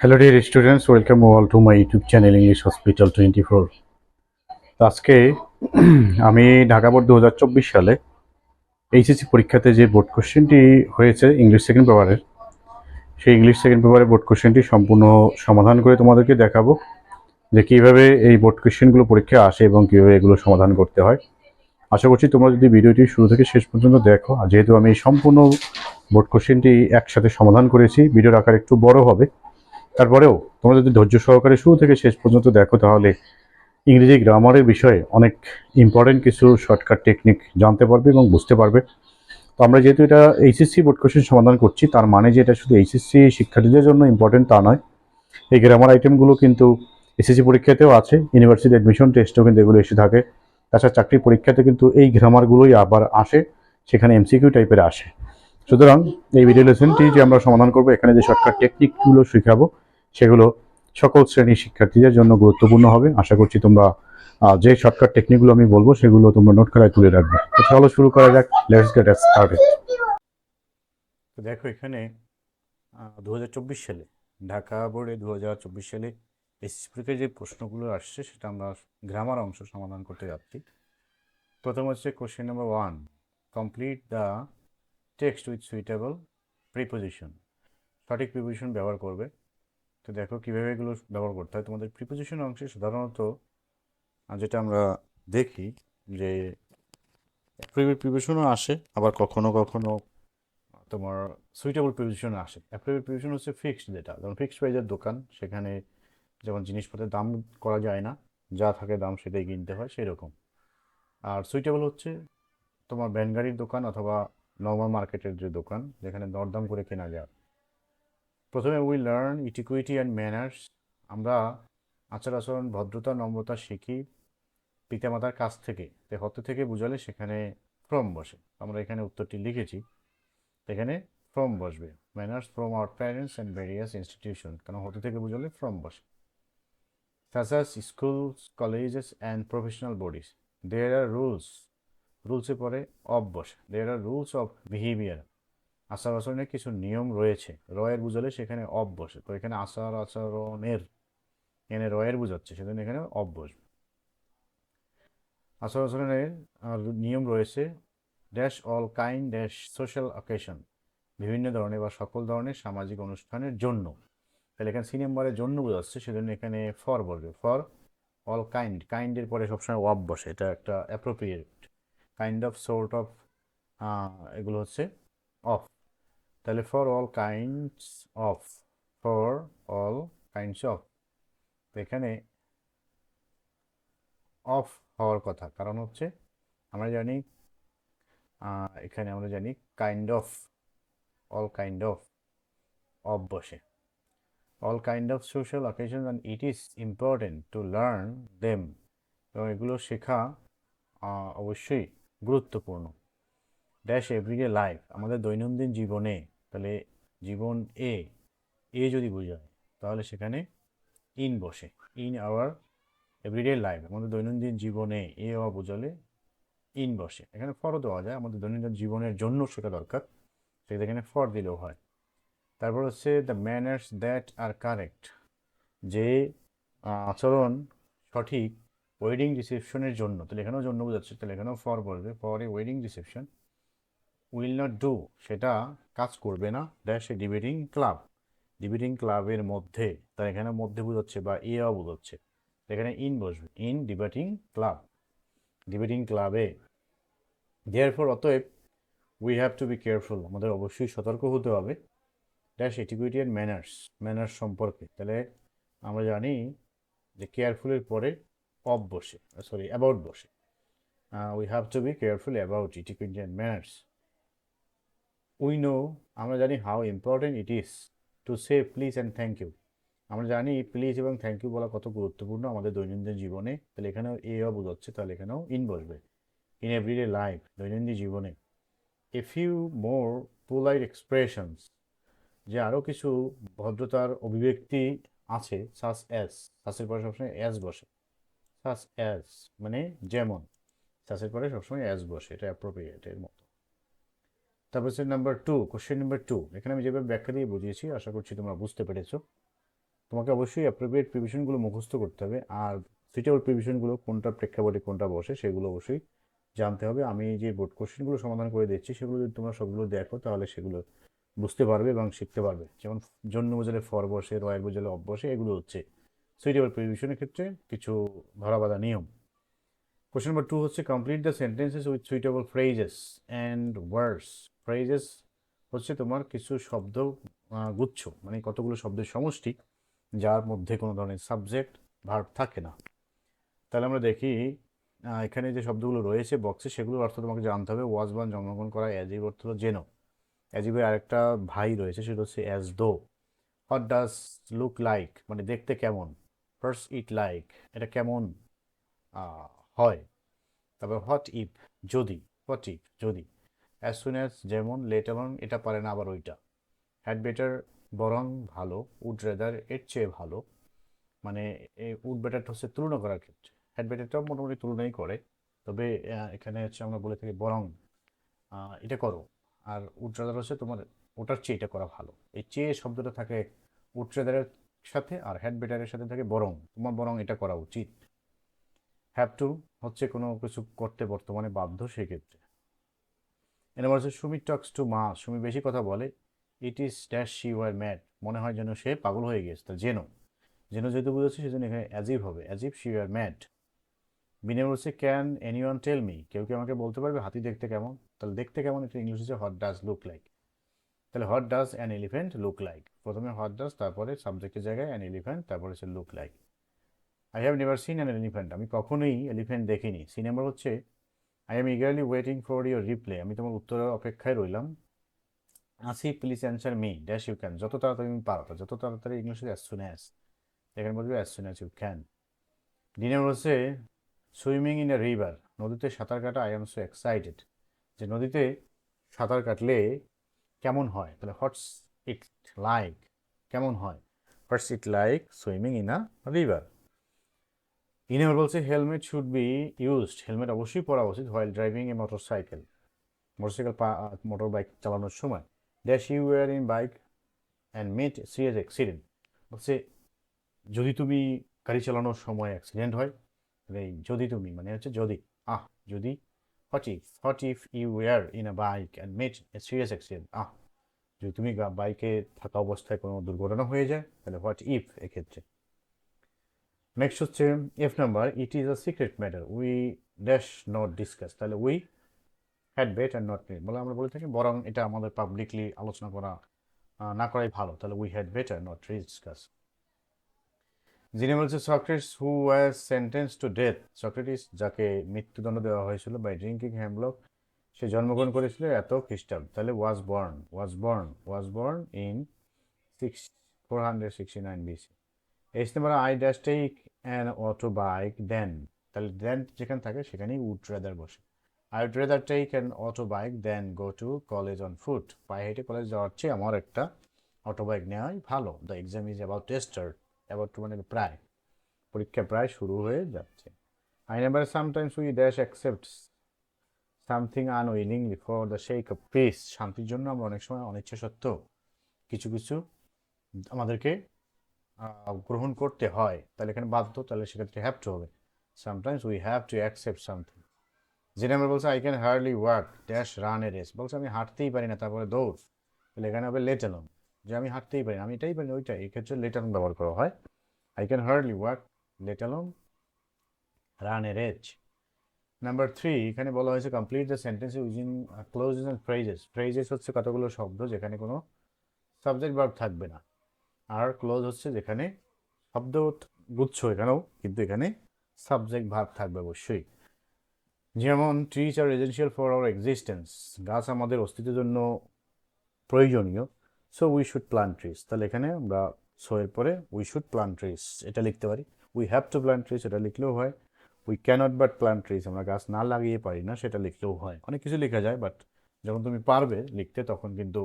Hello dear students, welcome all to my YouTube channel English Hospital 24। তো আজকে আমি Dhaka board 2024 সালে এইচএসসি পরীক্ষাতে যে বোর্ড কোশ্চেনটি হয়েছে ইংলিশ সেকেন্ড পেপারের, সেই ইংলিশ সেকেন্ড পেপারের বোর্ড কোশ্চেনটি সম্পূর্ণ সমাধান করে তোমাদেরকে দেখাবো যে কীভাবে এই বোর্ড কোশ্চেনগুলো পরীক্ষায় আসে এবং কীভাবে এগুলো সমাধান করতে হয়। আশা করছি তোমরা যদি ভিডিওটি শুরু থেকে শেষ পর্যন্ত দেখো, আর যেহেতু আমি সম্পূর্ণ বোর্ড কোশ্চেনটি একসাথে সমাধান করেছি, ভিডিওর আকার একটু বড় হবে, তারপরেও তোমরা যদি ধৈর্য সহকারে শুরু থেকে শেষ পর্যন্ত দেখো তাহলে ইংরেজি গ্রামারের বিষয়ে অনেক ইম্পর্টেন্ট কিছু শর্টকাট টেকনিক জানতে পারবে এবং বুঝতে পারবে। তো আমরা যেহেতু এটা এইচএসসি বোর্ড কোশ্চেন সমাধান করছি, তার মানে যে এটা শুধু এইচএসসি শিক্ষার্থীদের জন্য ইম্পর্টেন্ট তা নয়। এই গ্রামার আইটেমগুলো কিন্তু এসএসসি পরীক্ষাতেও আছে, ইউনিভার্সিটি অ্যাডমিশন টেস্টেও কিন্তু এগুলো এসে থাকে। তাছাড়া চাকরির পরীক্ষাতে কিন্তু এই গ্রামারগুলোই আবার আসে, সেখানে এমসিকিউ টাইপের আসে। সুতরাং এই ভিডিও লেসনটি যে আমরা সমাধান করব, এখানে যে শর্টকাট টেকনিকগুলো শেখাবো সেগুলো সকল শ্রেণীর শিক্ষার্থীদের জন্য গুরুত্বপূর্ণ হবে। আশা করছি তোমরা যে শর্টকাট টেকনিকগুলো আমি বলবো সেগুলো তোমরা নোট খাতায় তুলে রাখবে। তো চলো শুরু করা যাক, লেটস গেট স্টার্টেড। তো দেখো এখানে 2024 সালে ঢাকা বোর্ডে 2024 সালে এসএসসি পরীক্ষায় যে প্রশ্নগুলো আসছে সেটা আমরা গ্রামার অংশ সমাধান করতে যাচ্ছি। প্রথম হচ্ছে question number 1, complete the text with suitable preposition. সঠিক প্রিপোজিশন ব্যবহার করবে। তো দেখো কীভাবে এগুলো ব্যবহার করতে হয়। তোমাদের প্রিপোজিশন অংশে সাধারণত যেটা আমরা দেখি যে অ্যাপ্রোপ্রিয়েট প্রিপোজিশনও আসে, আবার কখনো কখনো তোমার সুইটেবল প্রিপোজিশন আসে। অ্যাপ্রোপ্রিয়েট প্রিপোজিশন হচ্ছে ফিক্সড, যেটা যেমন ফিক্সড প্রাইজের দোকান, সেখানে যেমন জিনিসপত্রের দাম করা যায় না, যা থাকে দাম সেটাই কিনতে হয়, সেই রকম। আর সুইটেবল হচ্ছে তোমার ভ্যান গাড়ির দোকান অথবা নর্মাল মার্কেটের যে দোকান, যেখানে দরদাম করে কেনা যায়। প্রথমে উই লার্ন ইটিকুইটি অ্যান্ড ম্যানার্স। আমরা আচার আচরণ, ভদ্রতা, নম্রতা শিখি পিতামাতার কাছ থেকে। হতে থেকে বুঝালে সেখানে ফ্রম বসে। আমরা এখানে উত্তরটি লিখেছি, এখানে ফ্রম বসবে। Manners from our parents and various institution, কারণ হতে থেকে বুঝালে ফ্রম বসে। সাসাস schools, colleges and professional bodies, there are rules. রুলসে পরে অফ বসে। There are rules of behaviour, আচার আচরণের কিছু নিয়ম রয়েছে। রয়ের বুঝালে সেখানে অফ বসে। তো এখানে আচার আচরণের, এখানে রয়ের বুঝাচ্ছে, সেজন্য এখানে অফ বসবে। আচার আচরণের নিয়ম রয়েছে dash all kind dash social occasion, বিভিন্ন ধরনের বা সকল ধরনের সামাজিক অনুষ্ঠানের জন্য। তাহলে এখানে সি নাম্বারের জন্য বোঝাচ্ছে, সেজন্য এখানে ফর বসবে। ফর অল কাইন্ড, কাইন্ডের পরে সবসময় অফ বসে, এটা একটা appropriate. Kind of, sort of, এগুলো হচ্ছে অফ। তাহলে for all kinds of, for all kinds of. তো এখানে অফ হওয়ার কথা, কারণ হচ্ছে আমরা জানি, এখানে আমরা জানি kind of, all kind of বসে। All kind of social occasion and it is important to learn them, এবং এগুলো শেখা অবশ্যই গুরুত্বপূর্ণ। ড্যাশ এভরিডে লাইফ, আমাদের দৈনন্দিন জীবনে। তাহলে জীবন এ যদি বোঝায় তাহলে সেখানে ইন বসে। ইন আওয়ার এভরিডে লাইফ, আমাদের দৈনন্দিন জীবনে এ বোঝালে ইন বসে। এখানে ফরও দেওয়া যায়, আমাদের দৈনন্দিন জীবনের জন্য শেখা দরকার, সেটা এখানে ফর দিলেও হয়। তারপর হচ্ছে the manners that are correct, যে আচরণ সঠিক ওয়েডিং রিসেপশনের জন্য। তাহলে এখানেও জন্য বোঝাচ্ছে, তাহলে এখানেও ফর বলবে। For a wedding reception will not do, সেটা কাজ করবে না। Dash a debating club, debating ক্লাবের মধ্যে। তার এখানে মধ্যে বোঝাচ্ছে বা বোঝাচ্ছে, এখানে ইন বসবে। ইন ডিবেটিং ক্লাব, ডিবেটিং ক্লাবে। দেয়ারফর অতএব we have to be careful, আমাদের অবশ্যই সতর্ক হতে হবে। Dash etiquette and manners, manners সম্পর্কে। তাহলে আমরা জানি যে কেয়ারফুলের পরে অফ বসে, সরি অ্যাবাউট বসে। We have to be careful about etiquette and manners. We know, আমরা জানি how important it is to say please and thank you, আমরা জানি প্লিজ এবং থ্যাংক ইউ বলা কত গুরুত্বপূর্ণ আমাদের দৈনন্দিন জীবনে। তাহলে এখানেও বোঝাচ্ছে, তাহলে এখানেও ইন বসবে। ইন এভরিডে লাইফ, দৈনন্দিন জীবনে। A few more polite expressions, যে আরও কিছু ভদ্রতার অভিব্যক্তি আছে। সাস অ্যাজ, সাসের পরে সবসময় অ্যাজ বসে। সাস অ্যাজ মানে যেমন, সাসের পরে সবসময় অ্যাজ বসে, এটা অ্যাপ্রোপ্রিয়েট এর মতো। তারপর হচ্ছে নাম্বার 2, কোশ্চেন নাম্বার 2। এখানে আমি যেভাবে ব্যাখ্যা দিয়ে বুঝিয়েছি, আশা করছি তোমরা বুঝতে পেরেছো। তোমাকে অবশ্যই অ্যাপ্রোপ্রিয়েট প্রিপোজিশনগুলো মুখস্থ করতে হবে, আর সুইটেবল প্রিপোজিশনগুলো কোনটা প্রেক্ষাপটে কোনটা বসে সেগুলো অবশ্যই জানতে হবে। আমি যে বোর্ড কোশ্চেনগুলো সমাধান করে দিচ্ছি সেগুলো যদি তোমরা সবগুলো দেখো তাহলে সেগুলো বুঝতে পারবে এবং শিখতে পারবে। যেমন জন্য বোঝালে ফর বসে, রয়ের বোঝালে অব বসে, এগুলো হচ্ছে সুইটেবল প্রিপোজিশনের ক্ষেত্রে কিছু ধরাবাঁধা নিয়ম। কোশ্চেন নাম্বার 2 হচ্ছে complete the sentences with suitable phrases and words. Phrases হচ্ছে তোমার কিছু শব্দ গুচ্ছ, মানে কতগুলো শব্দের সমষ্টি যার মধ্যে কোনো ধরনের সাবজেক্ট ভার্ব থাকে না। তাহলে আমরা দেখি এখানে যে শব্দগুলো রয়েছে বক্সে সেগুলোর অর্থ তোমাকে জানতে হবে। ওয়াজ বান জন্মগ্রহণ করা, অ্যাজিভ অর্থ হলো যেন, অ্যাজিভের আরেকটা ভাই রয়েছে সেটা হচ্ছে as though. What does look like মানে দেখতে কেমন। ফার্স্ট ইট লাইক এটা কেমন হয়। তারপর হোয়াট ইফ যদি, হোয়াট ইফ যদি। অ্যাজ সুন অ্যাজ যেমন, লেট অন এটা পারে না আবার ওইটা। হ্যাড বেটার বরং ভালো, উড রেদার এর চেয়ে ভালো, মানে উড বেটারটা হচ্ছে তুলনা করার ক্ষেত্রে, হ্যাড বেটারটাও মোটামুটি তুলনাই করে, তবে এখানে হচ্ছে আমরা বলে থাকি বরং এটা করো। আর উড রেদার হচ্ছে তোমার ওটার চেয়ে এটা করা ভালো। এই চেয়ে শব্দটা থাকে উড রেদারের সাথে, আর হ্যাড বেটারের সাথে থাকে বরং, তোমার বরং এটা করা উচিত। হ্যাভ টু হচ্ছে কোনো কিছু করতে বর্তমানে বাধ্য সেক্ষেত্রে। এরপর হচ্ছে সুমি টক্স টু মা, সুমি বেশি কথা বলে। It is dash she were mad মনে হয় যেন সে পাগল হয়ে গেছে। তা যেন, যেন যেহেতু বুঝেছে সেজন্য এখানে অ্যাজিভ হবে, অ্যাজিভ শি ওয়ার ম্যাড। বিনে বলছে ক্যান এনিওয়ান টেল মি, কেউ কি আমাকে বলতে পারবে হাতি দেখতে কেমন। তাহলে দেখতে কেমন এটা ইংলিশ হচ্ছে হোয়াট ডাজ লুক লাইক। তাহলে what does an elephant look like, প্রথমে হোয়াট ডাজ, তারপরে সাবজেক্টের জায়গায় অ্যান এলিফ্যান্ট, তারপরে হচ্ছে look like. I have never seen an elephant, আমি কখনোই এলিফ্যান্ট দেখিনি। সি নাম্বার হচ্ছে I am eagerly waiting for your reply, আমি তোমার উত্তরের অপেক্ষায় রইলাম। আসি please answer me dash you can, যত তাড়াতাড়ি তুমি পারো, যত তাড়াতাড়ি ইংলিশে অ্যাজ সুন অ্যাজ, এখানে বলবে as soon as you can. D number হচ্ছে সুইমিং ইন এ রিভার, নদীতে সাঁতার কাটা। আই এম সো এক্সাইটেড, যে নদীতে সাঁতার কাটলে কেমন হয়, তাহলে হোয়াটস ইট লাইক, কেমন হয়। What's it like swimming in a river. ইনার বলছে helmet should be used, helmet অবশ্যই পরা উচিত while driving a motorcycle, motorcycle motor bike চালানোর সময়। Dash you were in bike and met serious accident, বলছে যদি তুমি গাড়ি চালানোর সময় অ্যাক্সিডেন্ট হয়, এই যদি তুমি মানে হচ্ছে যদি, যদি। What if you were in a bike and met a serious accident, যদি তুমি বাইকে থাকা অবস্থায় কোনো দুর্ঘটনা হয়ে যায় তাহলে হোয়াট ইফ এক্ষেত্রে। নেক্সট হচ্ছে F number, it is a secret matter we dash not discuss, তাহলে we had better not need, বলে আমরা বলে থাকি বরং এটা আমাদের পাবলিকলি আলোচনা করা না করাই ভালো, তাহলে we had better not discuss. যিনি বলছে Socrates who was sentence to death, Socrates যাকে মৃত্যুদণ্ড দেওয়া হয়েছিল বাই ড্রিঙ্কিং হ্যামলক, সে জন্মগ্রহণ করেছিল এত খ্রিস্টাব্দ, তাহলে was born in 469 BC. H number I dash take an auto bike then, তাহলে দেন যেখানে থাকে সেখানেই উড রেদার বসে। I would rather take an auto bike then go to college on foot, পায়ে হেঁটে কলেজ যাওয়ার চেয়ে আমার একটা অটো বাইক নেওয়াই ভালো। The exam is about to start, about to মানে প্রায়, পরীক্ষা প্রায় শুরু হয়ে যাচ্ছে। I number sometimes we dash accepts something unwillingly for the sake of peace, শান্তির জন্য আমরা অনেক সময় অনিচ্ছা সত্ত্বেও কিছু কিছু আমাদেরকে গ্রহণ করতে হয়, তাহলে এখানে বাধ্য, তাহলে সেক্ষেত্রে হ্যাভ টু হবে। Sometimes we have to accept something. যেটা আমরা বলছি I can hardly work dash run a race, বলছে আমি হাঁটতেই পারি না তারপরে দৌড়, তাহলে এখানে হবে লেট অ্যালোন, যে আমি হাঁটতেই পারি না, আমি এটাই পারি না ওইটাই, এই ক্ষেত্রে লেট অ্যালোন ব্যবহার করা হয়। I can hardly work let alone run a race. Number 3, এখানে বলা হয়েছে complete the sentence using clauses and phrases. Phrases হচ্ছে কতগুলো শব্দ যেখানে কোনো সাবজেক্ট ভার্ব থাকবে না, আর ক্লোজ হচ্ছে যেখানে শব্দ গুচ্ছ এখানেও, কিন্তু এখানে সাবজেক্ট ভার্ব থাকবে অবশ্যই। যেমন trees are essential for our existence, গাছ আমাদের অস্তিত্বের জন্য প্রয়োজনীয়। So we should plant trees, তাহলে এখানে আমরা সো এর পরে উই শুড প্লান্ট ট্রিজ এটা লিখতে পারি। We have to plant trees এটা লিখলেও হয়। We can't but plant trees, আমরা গাছ না লাগিয়ে পারি না সেটা লিখলেও হয়। অনেক কিছু লেখা যায়, বাট যখন তুমি পারবে লিখতে তখন কিন্তু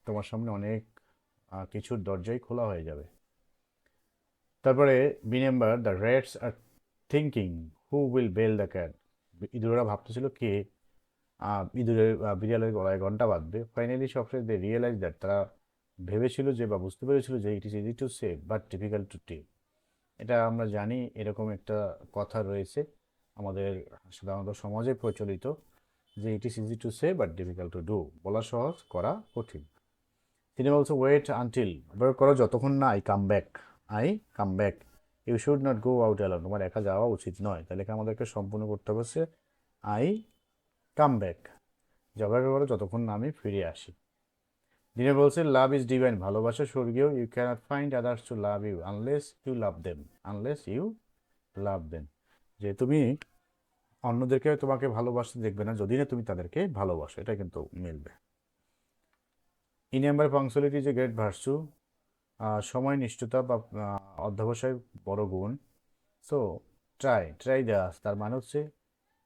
তোমার সামনে অনেক কিছুর দরজাই খোলা হয়ে যাবে। তারপরে B number, the rats are thinking who will bell the cat, ইঁদুরেরা ভাবতেছিল কে ইঁদুরের বিড়ালের গলায় ঘন্টা বাঁধবে। ফাইনালি সবশেষে দে রিয়েলাইজ দ্যাট, তারা ভেবেছিল যে বা বুঝতে পেরেছিল যে it is easy to say but difficult to tell. এটা আমরা জানি, এরকম একটা কথা রয়েছে আমাদের সাধারণত সমাজে প্রচলিত, যে it is easy to say but difficult to do, বলা সহজ করা কঠিন। তিনি বলছে ওয়েট আনটিল, বের করো যতক্ষণ না I come back. I come back, you should not go out alone, তোমার একা যাওয়া উচিত নয়। তাহলে আমাদেরকে সম্পূর্ণ করতে হবে আই কাম ব্যাক, অপেক্ষা করো যতক্ষণ না আমি ফিরে আসি। দিনে বলছে লাভ ইজ ডিভাইন, ভালোবাসা স্বর্গীয়, you can't find others to love you unless you love them, unless you love them, যে তুমি অন্যদেরকে তোমাকে ভালোবাসতে দেখবে না যদি না তুমি তাদেরকে ভালোবাসো, এটা কিন্তু মিলবে। ইন নাম্বার পাংচুয়ালিটি যে গ্রেট ভার্চু, সময় নিষ্ঠতা বা অধ্যবসায় বড় গুণ। সো ট্রাই দেওয়া, তার মানে হচ্ছে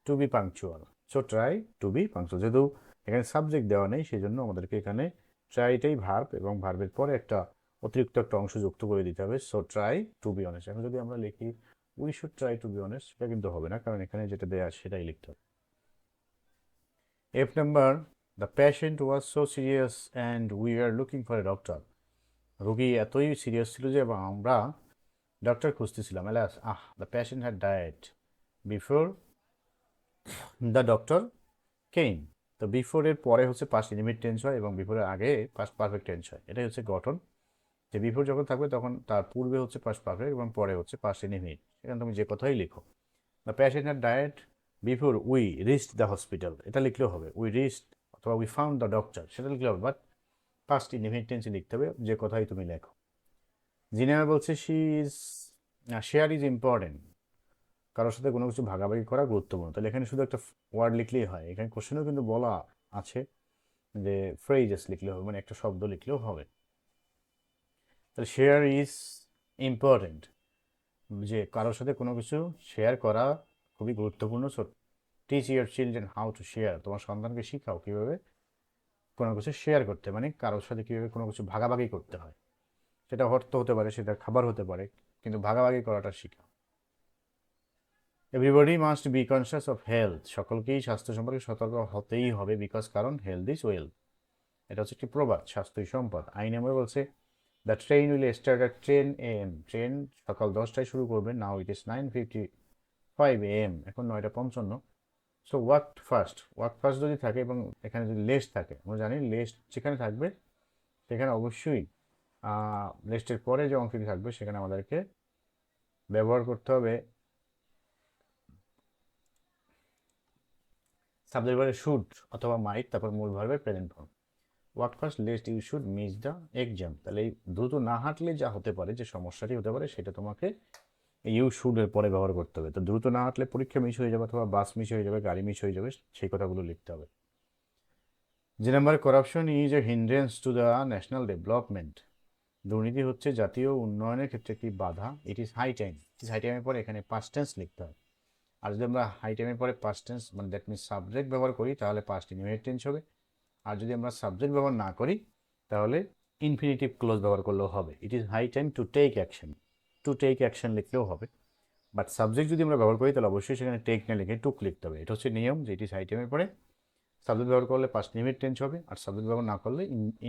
to be punctual. So try to be punctual, যেহেতু এখানে সাবজেক্ট দেওয়া নেই সেই জন্য আমাদেরকে এখানে ট্রাইটাই ভার্ব এবং ভার্বের পরে একটা অতিরিক্ত একটা অংশ যুক্ত করে দিতে হবে। So try to be honest. এখন যদি আমরা লিখি we should try to be honest, সেটা কিন্তু হবে না, কারণ এখানে যেটা দেওয়া আছে সেটাই লিখতে হবে। F number, the patient was so serious and we are looking for a doctor. রোগী এতই সিরিয়াস ছিল যে আমরা ডক্টর খুঁজতেছিলাম। Alas the patient had died before the doctor came. তো বিফোর এর পরে হচ্ছে পাস্ট ইনডিফিনিট টেন্স হয় এবং বিফোরের আগে পাস্ট পারফেক্ট টেন্স হয়। এটাই হচ্ছে গঠন, যে বিফোর যখন থাকবে তখন তার পূর্বে হচ্ছে পাস্ট পারফেক্ট এবং পরে হচ্ছে পাস্ট ইনডিফিনিট। সেখানে তুমি যে কথাই লিখো। The patient had died before we reached the hospital, এটা লিখলেও হবে। উই রিচড অথবা উই ফাউন্ড দ্য ডক্টর, সেটা লিখলে হবে, বাট পাস্ট ইনডিফিনিট টেন্সে লিখতে হবে যে কথাই তুমি লেখো। জিনেমা বলছে she is share is important, কারোর সাথে কোনো কিছু ভাগাভাগি করা গুরুত্বপূর্ণ। তাহলে এখানে শুধু একটা ওয়ার্ড লিখলেই হয়, এখানে কোশ্চেনেও কিন্তু বলা আছে যে ফ্রেজেস লিখলে হবে, মানে একটা শব্দ লিখলেও হবে। তাহলে শেয়ার ইজ ইম্পর্টেন্ট, যে কারোর সাথে কোনো কিছু শেয়ার করা খুবই গুরুত্বপূর্ণ। So teach your children how to share, তোমার সন্তানকে শিখাও কীভাবে কোনো কিছু শেয়ার করতে, মানে কারোর সাথে কীভাবে কোনো কিছু ভাগাভাগি করতে হয়। সেটা অর্থ হতে পারে, সেটা খাবার হতে পারে, কিন্তু ভাগাভাগি করাটা শিখাও। Everybody must be conscious of health, সকলকেই স্বাস্থ্য সম্পর্কে সতর্ক হতেই হবে, বিকজ কারণ হেলথ ইজ ওয়েলথ, এটা হচ্ছে একটি প্রবাদ, স্বাস্থ্যই সম্পদ। আই নাম্বার বলছে the train will start at 10 AM, train সকাল 10টায় শুরু করবে। নাও ইট ইস 9:55 AM, এখন 9:55। সো ওয়াক ফার্স্ট যদি থাকে এবং এখানে যদি লেস্ট থাকে, আমরা জানি লেস্ট যেখানে থাকবে সেখানে অবশ্যই লেস্টের পরে যে অংশটি থাকবে সেখানে আমাদেরকে ব্যবহার করতে হবে সাবজেক্ট ভার্বে শুড অথবা মাইট, তারপর মূল ভার্বের present form. Walk fast lest you should miss the exam, তাহলে এই দ্রুত না হাঁটলে যা হতে পারে, যে সমস্যাটি হতে পারে, সেটা তোমাকে ইউ শুডের পরে ব্যবহার করতে হবে। তো দ্রুত না হাঁটলে পরীক্ষা মিস হয়ে যাবে অথবা বাস মিস হয়ে যাবে, গাড়ি মিস হয়ে যাবে, সেই কথাগুলো লিখতে হবে। যে number, corruption is a hindrance to the national development, দুর্নীতি হচ্ছে জাতীয় উন্নয়নের ক্ষেত্রে একটি বাধা। It is high time, it is high টাইমের পরে এখানে পাস্ট টেন্স লিখতে হয়। আর যদি আমরা হাই টাইমের পরে পাস্ট টেন্স মানে দ্যাট মিনস সাবজেক্ট ব্যবহার করি তাহলে পাস্ট ইনডিফিনিট টেন্স হবে। আর যদি আমরা সাবজেক্ট ব্যবহার না করি তাহলে ইনফিনিটিভ ক্লোজ ব্যবহার করলেও হবে। It is high time to take action, to take action লিখলেও হবে। বাট সাবজেক্ট যদি আমরা ব্যবহার করি তাহলে অবশ্যই সেখানে টেক না লিখে টুক লিখতে হবে। এটা হচ্ছে নিয়ম, যে ইট ইজ হাই টাইমের পরে সাবজেক্ট ব্যবহার করলে পাস্ট ইনডিফিনিট টেন্স হবে, আর সাবজেক্ট ব্যবহার না করলে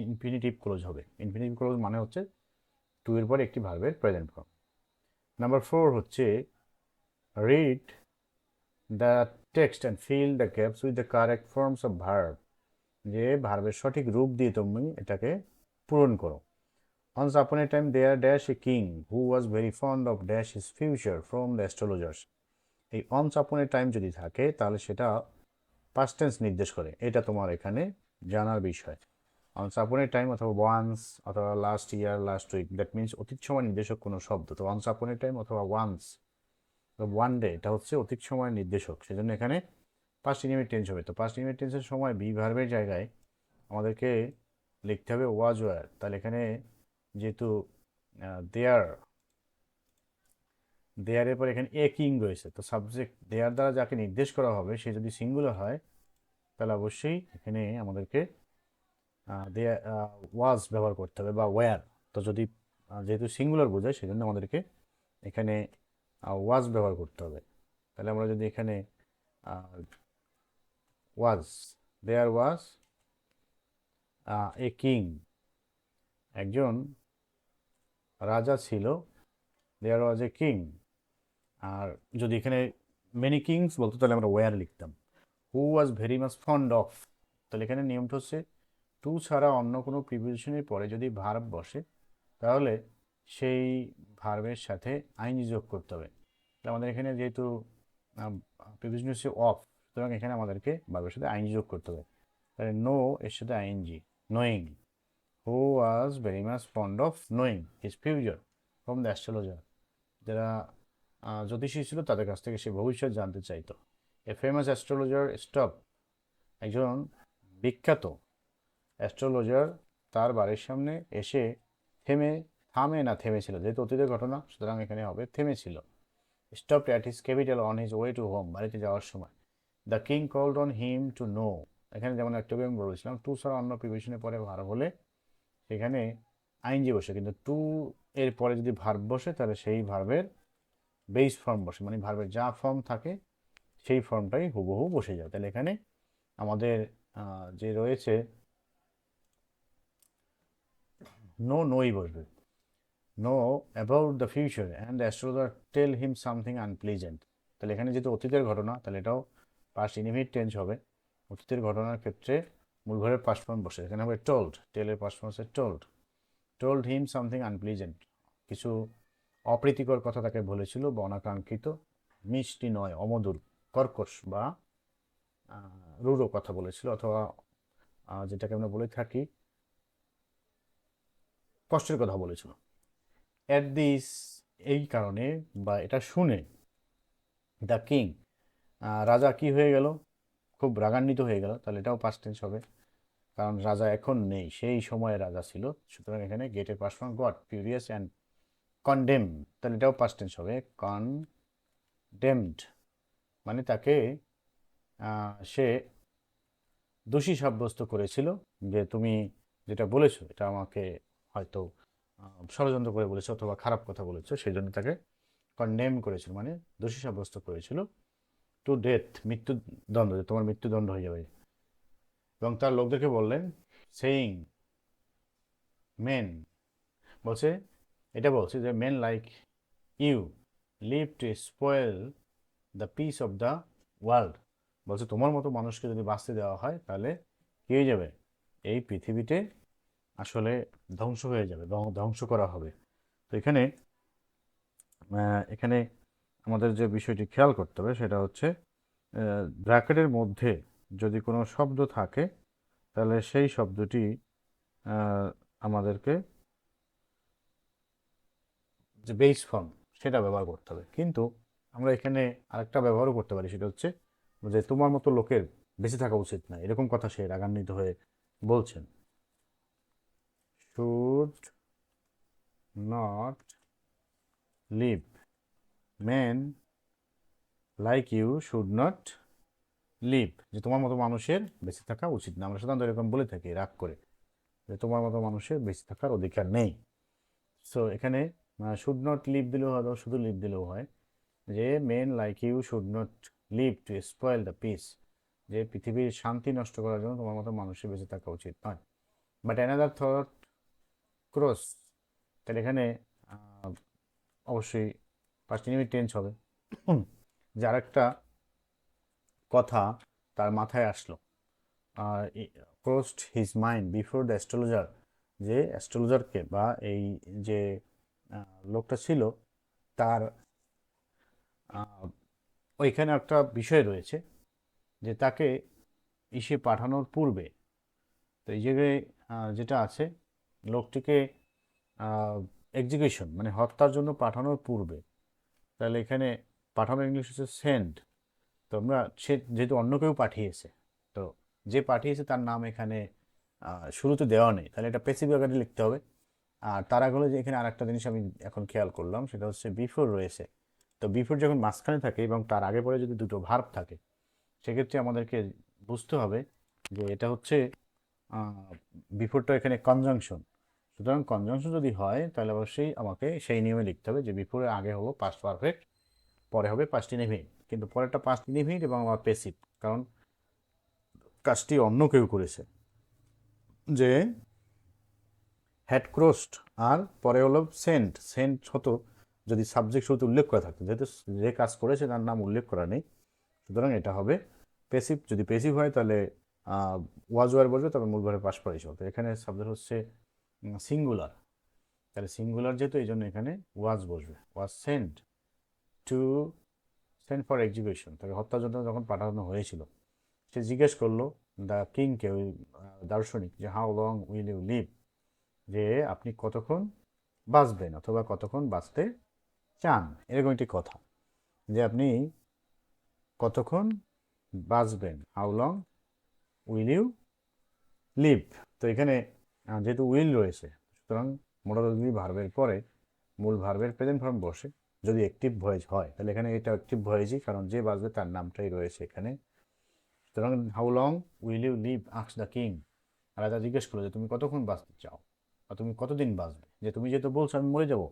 ইনফিনিটিভ ক্লোজ হবে। ইনফিনিটিভ ক্লোজ মানে হচ্ছে টু এর পরে একটি ভার্বের প্রেজেন্ট ফর্ম। নাম্বার 4 হচ্ছে read the text and fill the gaps with the correct forms of verb, যে ভার্বের সঠিক রূপ দিয়ে তুমি এটাকে পূরণ করো। Once upon a time there dash a king who was very fond of dash his future from the astrologers, এই once upon a time যদি থাকে তাহলে সেটা past tense নির্দেশ করে, এটা তোমার এখানে জানার বিষয়। once upon a time অথবা once অথবা last year, last week, that means অতীত সময় নির্দেশক কোনো শব্দ। তো once upon a time অথবা once, ওয়ান ডে, এটা হচ্ছে অতীত সময় নির্দেশক, সেজন্য এখানে পাস্ট ইনডিফিনিট টেন্স হবে। তো পাস্ট ইনডিফিনিট টেন্সের সময় বি ভার্বের জায়গায় আমাদেরকে লিখতে হবে ওয়াজ ওয়ার। তাহলে এখানে যেহেতু দেয়ার, দেয়ারের পর এখানে এ কিং রয়েছে, তো সাবজেক্ট দেয়ার দ্বারা যাকে নির্দেশ করা হবে সে যদি সিঙ্গুলার হয় তাহলে অবশ্যই এখানে আমাদেরকে দেয়ার ওয়াজ ব্যবহার করতে হবে বা ওয়্যার। তো যদি যেহেতু সিঙ্গুলার বোঝায় সেজন্য আমাদেরকে এখানে ওয়াজ ব্যবহার করতে হবে। তাহলে আমরা যদি এখানে ওয়াজ, দেয়ার ওয়াজ এ কিং একজন রাজা ছিল, দেয়ার ওয়াজ এ কিং। আর যদি এখানে মেনি কিংস বলতো তাহলে আমরা ওয়ার লিখতাম। Who was very much fond of, তাহলে এখানে নিয়মটা হচ্ছে টু ছাড়া অন্য কোনো প্রিপোজিশনের পরে যদি ভার্ব বসে তাহলে সেই ভার্বের সাথে আইনজি যোগ করতে হবে। তাহলে আমাদের এখানে যেহেতু প্রিপোজিশন হচ্ছে অফ, সুতরাং এখানে আমাদেরকে ভার্বের সাথে আইনজি যোগ করতে হবে। তাহলে নো এর সাথে আইনজি, knowing. Who was very much fond of knowing his future from the astrologer, যারা জ্যোতিষী ছিল তাদের কাছ থেকে সে ভবিষ্যৎ জানতে চাইতো। এ ফেমাস অ্যাস্ট্রোলজার স্টপ, একজন বিখ্যাত অ্যাস্ট্রোলজার তার বাড়ির সামনে এসে থেমেছিল, যেহেতু অতীতের ঘটনা সুতরাং এখানে হবে থেমেছিল। Stopped at his capital on his way to home, বাড়িতে যাওয়ার সময়। The king called on him to know, এখানে যেমন একটা আমি বলেছিলাম টু ছাড়া অন্য প্রিপোজিশনের পরে ভার্ব হলে সেখানে আইনজি বসে, কিন্তু টু এর পরে যদি ভার্ব বসে তাহলে সেই ভার্বের বেস ফর্ম বসে, মানে ভার্বের যা ফর্ম থাকে সেই ফর্মটাই হুবহু বসে যায়। তাহলে এখানে আমাদের যে রয়েছে নোই বসবে। Know about the future and the astrologer tell him something unpleasant, তাহলে এখানে যেহেতু অতীতের ঘটনা তাহলে এটাও পাস্ট ইনডিফিনিট টেন্স হবে। অতীতের ঘটনার ক্ষেত্রে মূল ভার্বের পাস্ট ফর্ম বসে, এখানে হবে টোল্ড, টেলের পাস্ট ফর্ম হচ্ছে টোল্ড হিম সামথিং আনপ্লিজেন্ট, কিছু অপ্রীতিকর কথা তাকে বলেছিল বা অনাকাঙ্ক্ষিত, মিষ্টি নয় অমধুর, কর্কশ বা রূঢ় কথা বলেছিল, অথবা যেটাকে আমরা বলে থাকি কষ্টের কথা বলেছিল। অ্যাট দিস, এই কারণে বা এটা শুনে, দ্য কিং, রাজা কি হয়ে গেল, খুব রাগান্বিত হয়ে গেল, তাহলে এটাও পাস্ট টেন্স হবে, কারণ রাজা এখন নেই, সেই সময়ে রাজা ছিল, সুতরাং এখানে গেটের past form goat furious and condemn, তাহলে এটাও পাস্ট টেন্স হবে কনডেমড, মানে তাকে সে দোষী সাব্যস্ত করেছিল, যে তুমি যেটা বলেছো এটা আমাকে হয়তো ষড়যন্ত্র করে বলেছো অথবা খারাপ কথা বলেছো, সেই জন্য তাকে কন্ডেম করেছিল, মানে দোষী সাব্যস্ত করেছিল টু ডেথ, মৃত্যুদণ্ড, যে তোমার মৃত্যুদণ্ড হয়ে যাবে। এবং তার লোকদেরকে বললেন সেইং মেন, বলছে এটা বলছে যে men like you live to spoil the peace of the world, বলছে তোমার মতো মানুষকে যদি বাঁচতে দেওয়া হয় তাহলে কী হয়ে যাবে, এই পৃথিবীতে আসলে ধ্বংস হয়ে যাবে, ধ্বংস করা হবে। তো এখানে এখানে আমাদের যে বিষয়টি খেয়াল করতে হবে সেটা হচ্ছে ব্র্যাকেটের মধ্যে যদি কোনো শব্দ থাকে তাহলে সেই শব্দটি আমাদেরকে যে বেস ফর্ম সেটা ব্যবহার করতে হবে, কিন্তু আমরা এখানে আরেকটা ব্যবহারও করতে পারি, সেটা হচ্ছে যে তোমার মতো লোকের বেঁচে থাকা উচিত না, এরকম কথা সে রাগান্বিত হয়ে বলছেন। Should not live, men like you should not live, যে তোমার মতো মানুষের বেঁচে থাকা উচিত না, আমরা সাধারণত এরকম বলে থাকি রাগ করে, যে তোমার মতো মানুষের বেঁচে থাকার অধিকার নেই। সো এখানে শুড নট লিভ দিলেও হয়, শুধু লিভ দিলেও হয়, যে men like you should not live to spoil the peace, যে পৃথিবীর শান্তি নষ্ট করার জন্য তোমার মতো মানুষের বেঁচে থাকা উচিত নয়। বাট অ্যানাদার থট ক্রস, তাহলে এখানে অবশ্যই পাস্ট ইনডিফিনিট টেন্স হবে, যে আরেকটা কথা তার মাথায় আসলো, crossed his mind before the astrologer, যে অ্যাস্ট্রোলজারকে বা এই যে লোকটা ছিল তার ওইখানে একটা বিষয় রয়েছে যে তাকে ইসে পাঠানোর পূর্বে, তো এই জায়গায় যেটা আছে লোকটিকে এক্সিকিউশন মানে হত্যার জন্য পাঠানোর পূর্বে, তাহলে এখানে পাঠানো ইংলিশ হচ্ছে সেন্ড, তো আমরা সে যেহেতু অন্য কেউ পাঠিয়েছে, তো যে পাঠিয়েছে তার নাম এখানে শুরুতে দেওয়া নেই, তাহলে এটা প্যাসিভ আকারে লিখতে হবে। আর তার আগে হলো যে এখানে আরেকটা জিনিস আমি এখন খেয়াল করলাম, সেটা হচ্ছে বিফোর রয়েছে, তো বিফোর যখন মাঝখানে থাকে এবং তার আগে পরে যদি দুটো ভার্ব থাকে সেক্ষেত্রে আমাদেরকে বুঝতে হবে যে এটা হচ্ছে বিফোরটা এখানে কনজাংশন, সুতরাং কনজাংশন যদি হয় তাহলে অবশ্যই আমাকে সেই নিয়মে লিখতে হবে যে বিফোরের আগে হলো পাস্ট পারফেক্ট, পরে হবে পাস্ট ইনডিফিনিট, কিন্তু পরেরটা পাস্ট ইনডিফিনিট এবং আমার প্যাসিভ, কারণ কাজটি অন্য কেউ করেছে, যে হ্যাড ক্রসড, আর পরে হলো সেন্ট। সেন্ট হতো যদি সাবজেক্ট শুরুতে উল্লেখ করা থাকতো, যেহেতু যে কাজ করেছে তার নাম উল্লেখ করা নেই, সুতরাং এটা হবে পেসিভ। যদি পেসিভ হয় তাহলে ওয়াজ ওয়ার বসবে, তবে মূল ভার্বের পাস্ট পার্টিসিপল। তো এখানে সাবজেক্ট হচ্ছে সিঙ্গুলার, তাহলে সিঙ্গুলার যেহেতু এই জন্য এখানে ওয়াজ বসবে। Was sent to, sent for execution, তাকে হত্যার জন্য যখন পাঠানো হয়েছিল। সে জিজ্ঞেস করলো দ্য কিংকে, ওই দার্শনিক, যে how long will you live, যে আপনি কতক্ষণ বাঁচবেন অথবা কতক্ষণ বাঁচতে চান, এরকম একটি কথা, যে আপনি কতক্ষণ বাঁচবেন, how long will you live. তো এখানে যেহেতু উইল রয়েছে, সুতরাং মোডাল অক্সিলারি ভার্বের পরে মূল ভার্বের প্রেজেন্ট ফর্ম বসে। যদি অ্যাক্টিভ ভয়েস হয় তাহলে এখানে এটা অ্যাক্টিভ ভয়েসই, কারণ যে বাঁচবে তার নামটাই রয়েছে এখানে। সুতরাং how long will you live ask the king, রাজা জিজ্ঞেস করলো যে তুমি কতক্ষণ বাঁচতে চাও বা তুমি কতদিন বাঁচবে। যে তুমি যেহেতু বলছো আমি মরে যাবো,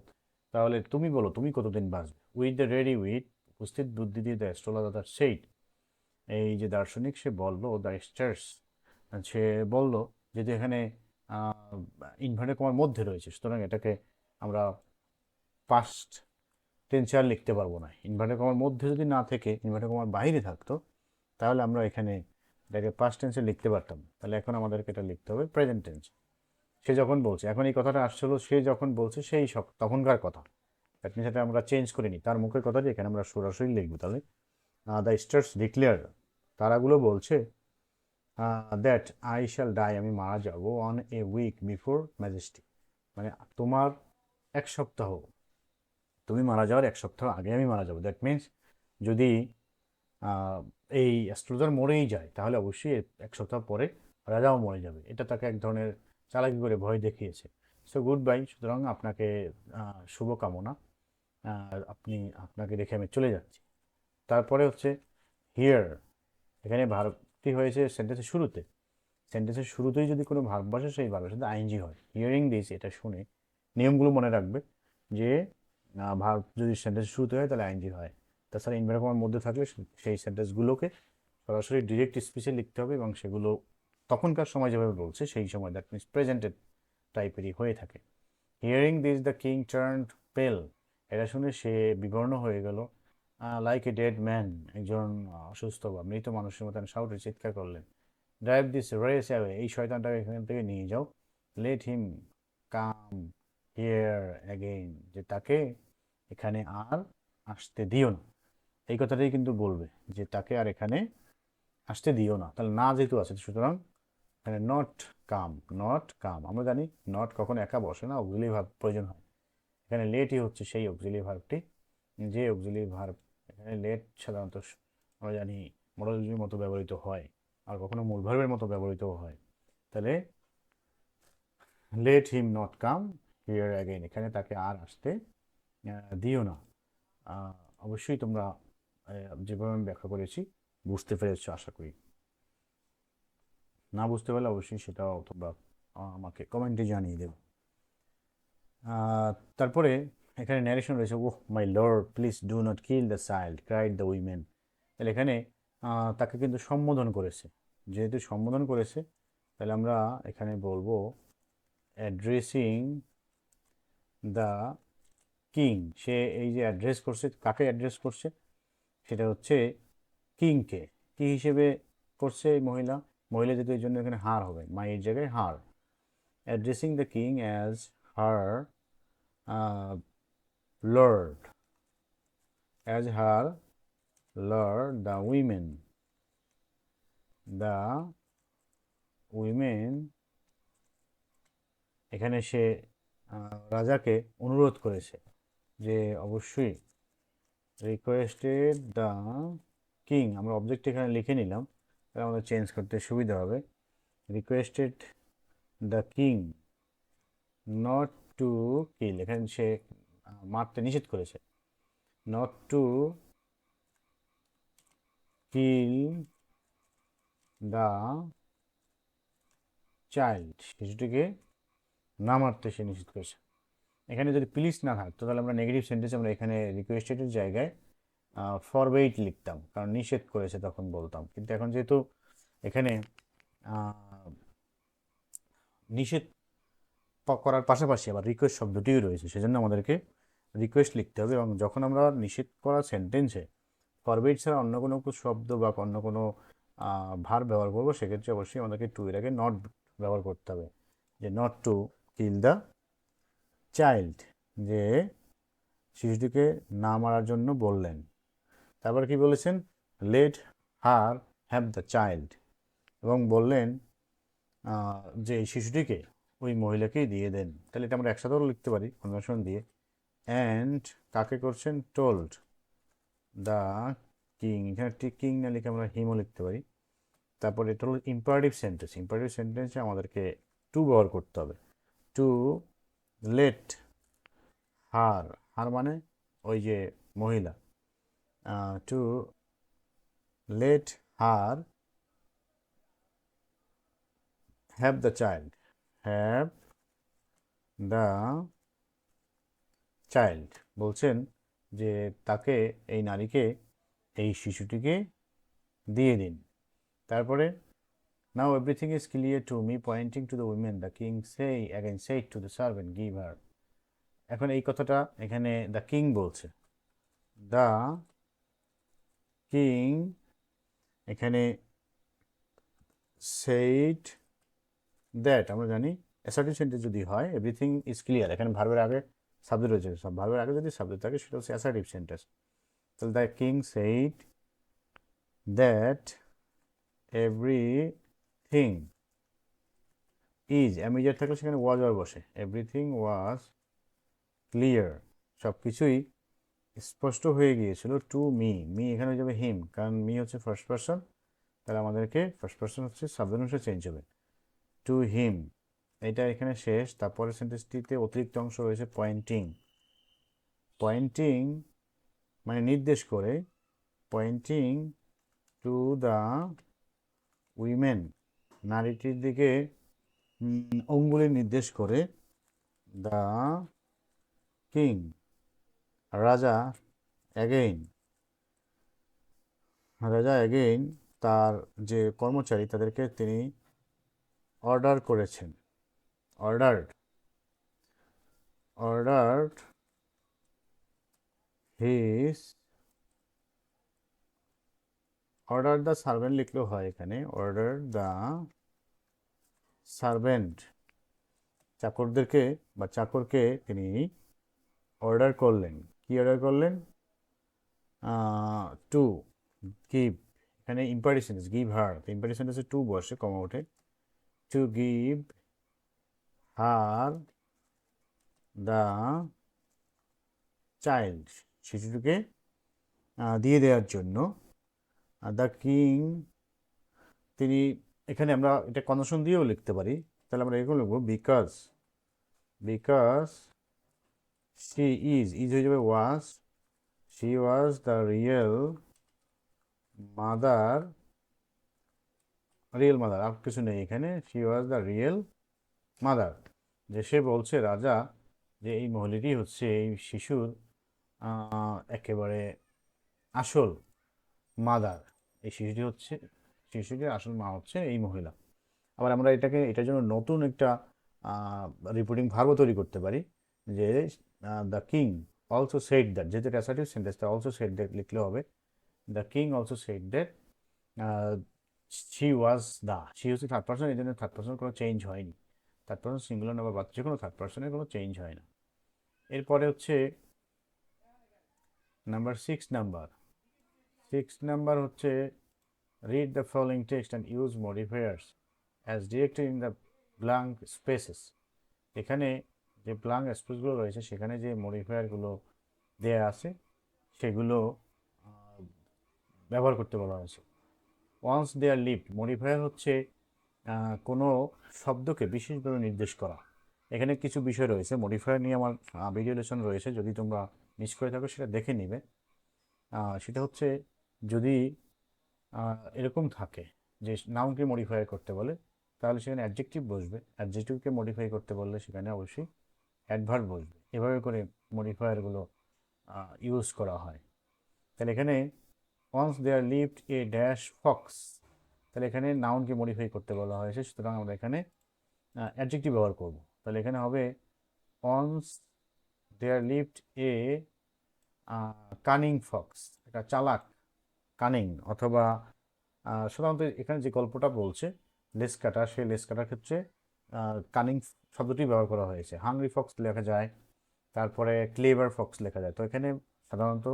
তাহলে তুমি বলো তুমি কতদিন বাঁচবে। উইথ দ্য রেডি উইথ, উপস্থিত বুদ্ধি দিয়ে দ্য অ্যাস্ট্রোলজার সেইড, এই যে দার্শনিক সে বললো, দ্য স্টার্স, সে বলল, যেহেতু এখানে ইনভার্টেড কমার মধ্যে রয়েছে, সুতরাং এটাকে আমরা পাস্ট টেন্সে আর লিখতে পারবো না। ইনভার্টেড কমার মধ্যে যদি না থেকে ইনভার্টেড কমার বাইরে থাকতো, তাহলে আমরা এখানে এটাকে পাস্ট টেন্সে লিখতে পারতাম। তাহলে এখন আমাদেরকে এটা লিখতে হবে প্রেজেন্ট টেন্স। সে যখন বলছে, এখন এই কথাটা আসছিল সে যখন বলছে সেই সব তখনকার কথা, দ্যাট মিনস এটা আমরা চেঞ্জ করিনি, তার মুখের কথাটি এখানে আমরা সরাসরি লিখবো। তাহলে দ্য স্টার্স ডিক্লেয়ার, তারাগুলো বলছে দ্যাট আই শ্যাল ডাই, আমি মারা যাবো, on a week before majesty, মানে তোমার এক সপ্তাহ, তুমি মারা যাওয়ার এক সপ্তাহ আগে আমি মারা যাবো। দ্যাট মিনস যদি এই অ্যাস্ট্রোলজার মরেই যায়, তাহলে অবশ্যই এক সপ্তাহ পরে রাজাও মরে যাবে। এটা তাকে এক ধরনের চালাকি করে ভয় দেখিয়েছে। সো গুড বাই, সুতরাং আপনাকে শুভকামনা, আপনি, আপনাকে রেখে আমি চলে যাচ্ছি। তারপরে হচ্ছে হিয়ার, এখানে ভার্বটি হয়েছে সেন্টেন্সের শুরুতে। সেন্টেন্সের শুরুতেই যদি কোনো ভার্ব বসে, সেই ভার্বের সাথে আইএনজি হয়। হিয়ারিং দিস, এটা শুনে, নিয়মগুলো মনে রাখবে যে ভার্ব যদি সেন্টেন্স শুরুতে হয় তাহলে আইএনজি হয়। তাছাড়া ইনভার্টেড মধ্যে থাকলে সেই সেন্টেন্সগুলোকে সরাসরি ডিরেক্ট স্পিচে লিখতে হবে, এবং সেগুলো তখনকার সময় যেভাবে বলছে সেই সময়, দ্যাট মিনস প্রেজেন্টেড টাইপেরই হয়ে থাকে। Hearing this the king turned পেল, এটা শুনে সে বিবর্ণ হয়ে গেল, লাইক এ ডেড ম্যান, একজন অসুস্থ বা মৃত মানুষের মতন শাউটে, চিৎকার করলেন। ড্রাইভ দিস রেস অ্যাওয়ে, এই শয়তানটাকে এখান থেকে নিয়ে যাও। Let him come here again, যে তাকে এখানে আর আসতে দিও না। এই কথাটাই কিন্তু বলবে, যে তাকে আর এখানে আসতে দিও না। তাহলে না যেহেতু আছে, সুতরাং এখানে নট কাম, নট কাম, আমরা জানি নট কখনো একা বসে না, অক্সিলারি ভার্ব প্রয়োজন হয়। এখানে লেটই হচ্ছে সেই অক্সিলারি ভার্বটি, যে অক্সিলারি ভার্ব এখানে লেট সাধারণত আমরা জানি মডেলের মতো ব্যবহৃত হয়, আর কখনো মূল ভার্বের মতো ব্যবহৃত হয়। তাহলে let him not come here again, এখানে তাকে আর আসতে দিও না। অবশ্যই তোমরা যেভাবে আমি ব্যাখ্যা করেছি বুঝতে পেরেছো আশা করি। না বুঝতে পারলে অবশ্যই সেটাও তোমরা আমাকে কমেন্টে জানিয়ে দেবে। তারপরে এখানে ন্যারেশন রয়েছে, oh my lord please do not kill the child cried the women. তাহলে এখানে তাকে কিন্তু সম্বোধন করেছে, যেহেতু সম্বোধন করেছে তাহলে আমরা এখানে বলবো অ্যাড্রেসিং দ্য কিং। সে এই যে অ্যাড্রেস করছে, কাকে অ্যাড্রেস করছে, সেটা হচ্ছে কিংকে। কি হিসেবে করছে এই মহিলা, মহিলা যেহেতু এই জন্য এখানে হার হবে, মায়ের জায়গায় her. Addressing the king as her lord, as her lord the women, এখানে সে রাজাকে অনুরোধ করেছে, যে অবশ্যই রিকোয়েস্টেড দ্য কিং, আমরা অবজেক্ট এখানে লিখে নিলাম, তাহলে আমাদের চেঞ্জ করতে সুবিধা হবে। Requested the king not to kill, এখানে সে মারতে নিষেধ করেছে, not to kill the child, শিশুটিকে না মারতে সে নিষেধ করেছে। এখানে যদি প্লিজ না থাকতো তাহলে আমরা নেগেটিভ সেন্টেন্স আমরা এখানে রিকোয়েস্টেডের জায়গায় ফরওয়েট লিখতাম, কারণ নিষেধ করেছে তখন বলতাম। কিন্তু এখন যেহেতু এখানে নিষেধ করার পাশাপাশি আবার রিকোয়েস্ট শব্দটিও রয়েছে, সেজন্য আমাদেরকে রিকোয়েস্ট লিখতে হবে। এবং যখন আমরা নিষেধ করা সেন্টেন্সে ফরবিড ছাড়া অন্য কোনো শব্দ বা অন্য কোনো ভার্ব ব্যবহার করবো, সেক্ষেত্রে অবশ্যই আমাদেরকে টু এর আগে নট ব্যবহার করতে হবে, যে not to kill the child, যে শিশুটিকে না মারার জন্য বললেন। তারপর কি বলেছেন, late her have the child, এবং বললেন যে এই শিশুটিকে ওই মহিলাকেই দিয়ে দেন। তাহলে এটা আমরা একসাথেও লিখতে পারি কনজাংশন দিয়ে। অ্যান্ড কাকে করছেন, টোল্ড দ্য কিং, এখানে কিং না লিখে আমরা হিমও লিখতে পারি। তারপরে এটা হলো ইম্পারেটিভ সেন্টেন্স, ইম্পারেটিভ সেন্টেন্সে আমাদেরকে টু ব্যবহার করতে হবে। টু লেট হার, হার মানে ওই যে মহিলা, to let her have the child, have the child, বলছেন যে তাকে, এই নারীকে, এই শিশুটিকে দিয়ে দিন। তারপরে now everything is clear to me pointing to the women, the king সেই to the servant give her. এখন এই কথাটা এখানে দ্য কিং বলছে, দ্য কিং, এখানে সেইড দ্যাট, আমরা জানি অ্যাসার্টিভ সেন্টেন্স যদি হয় এভরিথিং ইজ ক্লিয়ার, এখানে ভার্বের আগে সাবজেক্ট রয়েছে, সব ভার্বের আগে যদি সাবজেক্ট থাকে সেটা হচ্ছে অ্যাসার্টিভ সেন্টেন্স। তাহলে the king said that everything is, am is are থাকলে সেখানে ওয়াজ আর বসে, এভরিথিং ওয়াজ ক্লিয়ার, সব কিছুই স্পষ্ট হয়ে গিয়েছিল টু মি, মি এখানে হয়ে যাবে হিম, কারণ মি হচ্ছে ফার্স্ট পারসন, তাহলে আমাদেরকে ফার্স্ট পারসন হচ্ছে সাবজেক্ট অনুসারে চেঞ্জ হবে, টু হিম। এটা এখানে শেষ। তারপরে সেন্টেন্সটিতে অতিরিক্ত অংশ রয়েছে পয়েন্টিং, পয়েন্টিং মানে নির্দেশ করে, পয়েন্টিং টু দ্য উইমেন, নারীটির দিকে অঙ্গুলি নির্দেশ করে, দ্য কিং, রাজা অ্যাগেইন, রাজা অ্যাগেইন তার যে কর্মচারী তাদেরকে তিনি অর্ডার করেছেন, ordered, ordered his, order the servant লিখলেও হয় এখানে, অর্ডার দ্য সার্ভেন্ট, চাকরদেরকে বা চাকরকে তিনি অর্ডার করলেন, কি অর্ডার করলেন, টু গিভ, এখানে imperative sentence give her, imperative সেন্টেন্সে টু বসে কমা ওঠে, to give her the child, শিশুটিকে দিয়ে দেওয়ার জন্য। দ্য কিং, তিনি, এখানে আমরা এটা কনজাংশন দিয়েও লিখতে পারি, তাহলে আমরা এরকম লিখবো, বিকজ, বিকজ শি ইজ হয়ে যাবে was, she was the real mother, real mother আর কিছু নেই এখানে, she was the real mother, যে সে বলছে রাজা যে এই মহিলাটি হচ্ছে এই শিশুর একেবারে আসল মাদার, এই শিশুটি হচ্ছে, শিশুটির আসল মা হচ্ছে এই মহিলা। আবার আমরা এটাকে, এটার জন্য নতুন একটা রিপোর্টিং ভার্বও তৈরি করতে পারি, যে the king also said that, যেহেতু এটা অ্যাসার্টিভ সেন্টেন্স, তা অলসো সেড দ্যাট লিখলে হবে, the king also said that she was the, she হচ্ছে থার্ড পার্সন, এই জন্য থার্ড পার্সন কোনো চেঞ্জ হয়নি, থার্ড পার্সন সিঙ্গুলার নাম্বার বা যে কোনো থার্ড পার্সনের কোনো চেঞ্জ হয় না। এরপরে হচ্ছে নাম্বার 6 হচ্ছে read the following text and use modifiers as directed in the blank spaces, এখানে যে ব্ল্যাঙ্ক স্পেসগুলো রয়েছে সেখানে যে মডিফায়ারগুলো দেয়া আছে সেগুলো ব্যবহার করতে বলা হয়েছে। Once there lived, modifier হচ্ছে কোনো শব্দকে বিশেষভাবে নির্দেশ করা। এখানে কিছু বিষয় রয়েছে, মডিফায়ার নিয়ে আমার ভিডিও লেসন রয়েছে, যদি তোমরা মিস করে থাকো সেটা দেখে নিবে। সেটা হচ্ছে যদি এরকম থাকে যে নাউনকে মডিফাই করতে বলে, তাহলে সেখানে অ্যাডজেক্টিভ বসবে, অ্যাডজেক্টিভকে মডিফাই করতে বললে সেখানে অবশ্যই অ্যাডভার্ব বসবে, এভাবে করে মডিফায়ারগুলো ইউজ করা হয়। তাহলে এখানে once there lived a dash fox, তাহলে এখানে নাউনকে মডিফাই করতে বলা হয়েছে, সুতরাং আমরা এখানে অ্যাডজেক্টিভ ব্যবহার করব, তাহলে এখানে হবে once there lived a cunning fox, এটা চালাক, কানিং, অথবা সাধারণত এখানে যে গল্পটা বলছে লেস কাটা, সেই লেস কাটার ক্ষেত্রে কানিং শব্দটি ব্যবহার করা হয়েছে। হাংরি ফক্স লেখা যায়, তারপরে ক্লেভার ফক্স লেখা যায়। তো এখানে সাধারণত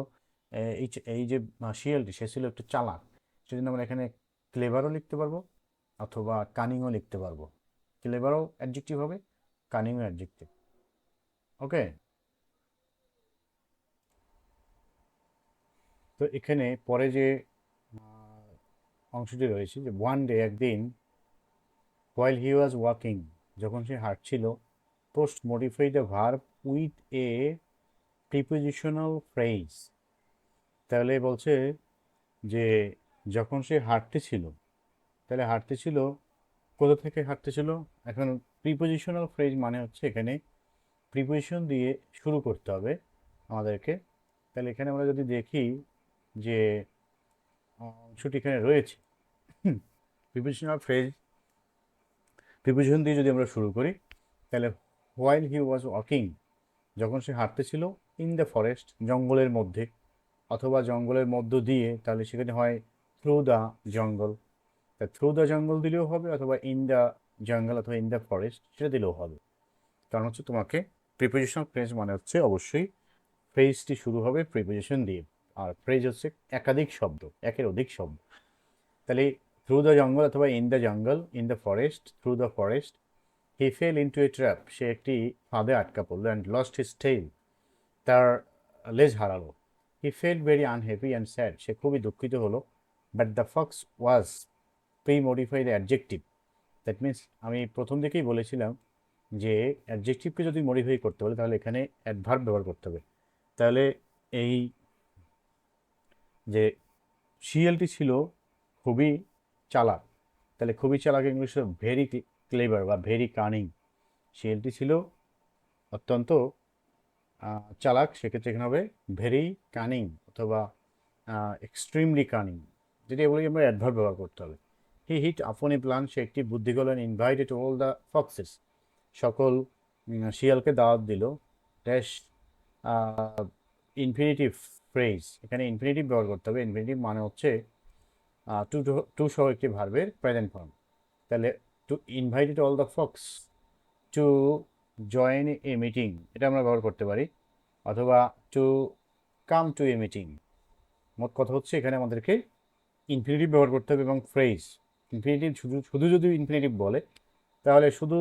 এই যে শিয়ালটি, সে ছিল একটু চালাক, সেজন্য আমরা এখানে ক্লেভারও লিখতে পারবো অথবা কানিংও লিখতে পারবো। ক্লেভারও অ্যাডজেক্টিভ হবে, কানিংও অ্যাডজেক্টিভ। ওকে, তো এখানে পরে যে অংশটি রয়েছে যে ওয়ান ডে, একদিন, while he was walking, যখন সে হাঁটছিল, post modify the verb with a prepositional phrase. তাহলে বলছে যে যখন সে হাঁটতেছিল, তাহলে হাঁটতেছিল কোথা থেকে হাঁটতেছিল? এখন প্রিপোজিশনাল ফ্রেজ মানে হচ্ছে এখানে প্রিপোজিশন দিয়ে শুরু করতে হবে আমাদেরকে। তাহলে এখানে আমরা যদি দেখি যে অংশটি এখানে রয়েছে, প্রিপোজিশনাল ফ্রেজ, প্রিপোজিশন দিয়ে যদি আমরা শুরু করি, তাহলে হোয়াইল হি ওয়াজ ওয়াকিং, যখন সে হাঁটতেছিল, ইন দ্য ফরেস্ট, জঙ্গলের মধ্যে, অথবা জঙ্গলের মধ্য দিয়ে, তাহলে সেখানে হয় থ্রু দ্য জঙ্গল। তা থ্রু দ্য জঙ্গল দিলেও হবে, অথবা ইন দ্য জঙ্গল অথবা ইন দ্য ফরেস্ট সেটা দিলেও হবে। কারণ হচ্ছে তোমাকে প্রিপোজিশনাল ফ্রেজ মানে হচ্ছে অবশ্যই ফ্রেজটি শুরু হবে প্রিপোজিশন দিয়ে, আর ফ্রেজ হচ্ছে একাধিক শব্দ, একের অধিক শব্দ। তাহলে থ্রু দ্য জঙ্গল অথবা in the jungle, in the forest, through the forest, he fell into a trap, সে একটি ফাঁদে আটকা পড়লো, অ্যান্ড লস্ট হিজ টেইল, তার লেজ হারালো। He felt very unhappy and sad, সে খুবই দুঃখিত হলো। But the fox was pre modified adjective. That means আমি প্রথম দিকেই বলেছিলাম যে অ্যাডজেক্টিভকে যদি মডিফাই করতে বলে তাহলে এখানে অ্যাডভার্ব ব্যবহার করতে হবে। তাহলে এই যে শিয়ালটি ছিল খুবই চালাক, তাহলে খুবই চালাক ইংলিশে ভেরি ক্লেভার বা ভেরি কানিং। শিয়ালটি ছিল অত্যন্ত চালাক, সেক্ষেত্রে এখানে হবে ভেরি কানিং অথবা এক্সট্রিমলি কানিং, যেটি এগুলি আমরা অ্যাডভার্ব ব্যবহার করতে হবে। হি হিট আপন এ প্ল্যান, সে একটি বুদ্ধি করলেন। ইনভাইটেড অল দ্য ফক্সেস, সকল শিয়ালকে দাওয়াত দিল। ড্যাশ ইনফিনিটিভ ফ্রেজ, এখানে ইনফিনিটিভ ব্যবহার করতে হবে। ইনফিনিটিভ মানে হচ্ছে টু টু সহ একটি ভার্বের প্রেজেন্ট ফর্ম। তাহলে to invited all the fox to join a meeting, এটা আমরা ব্যবহার করতে পারি, অথবা to come to a meeting. মোট কথা হচ্ছে এখানে আমাদেরকে ইনফিনিটিভ ব্যবহার করতে হবে এবং ফ্রেজ। ইনফিনিটিভ শুধু শুধু যদি ইনফিনিটিভ বলে তাহলে শুধু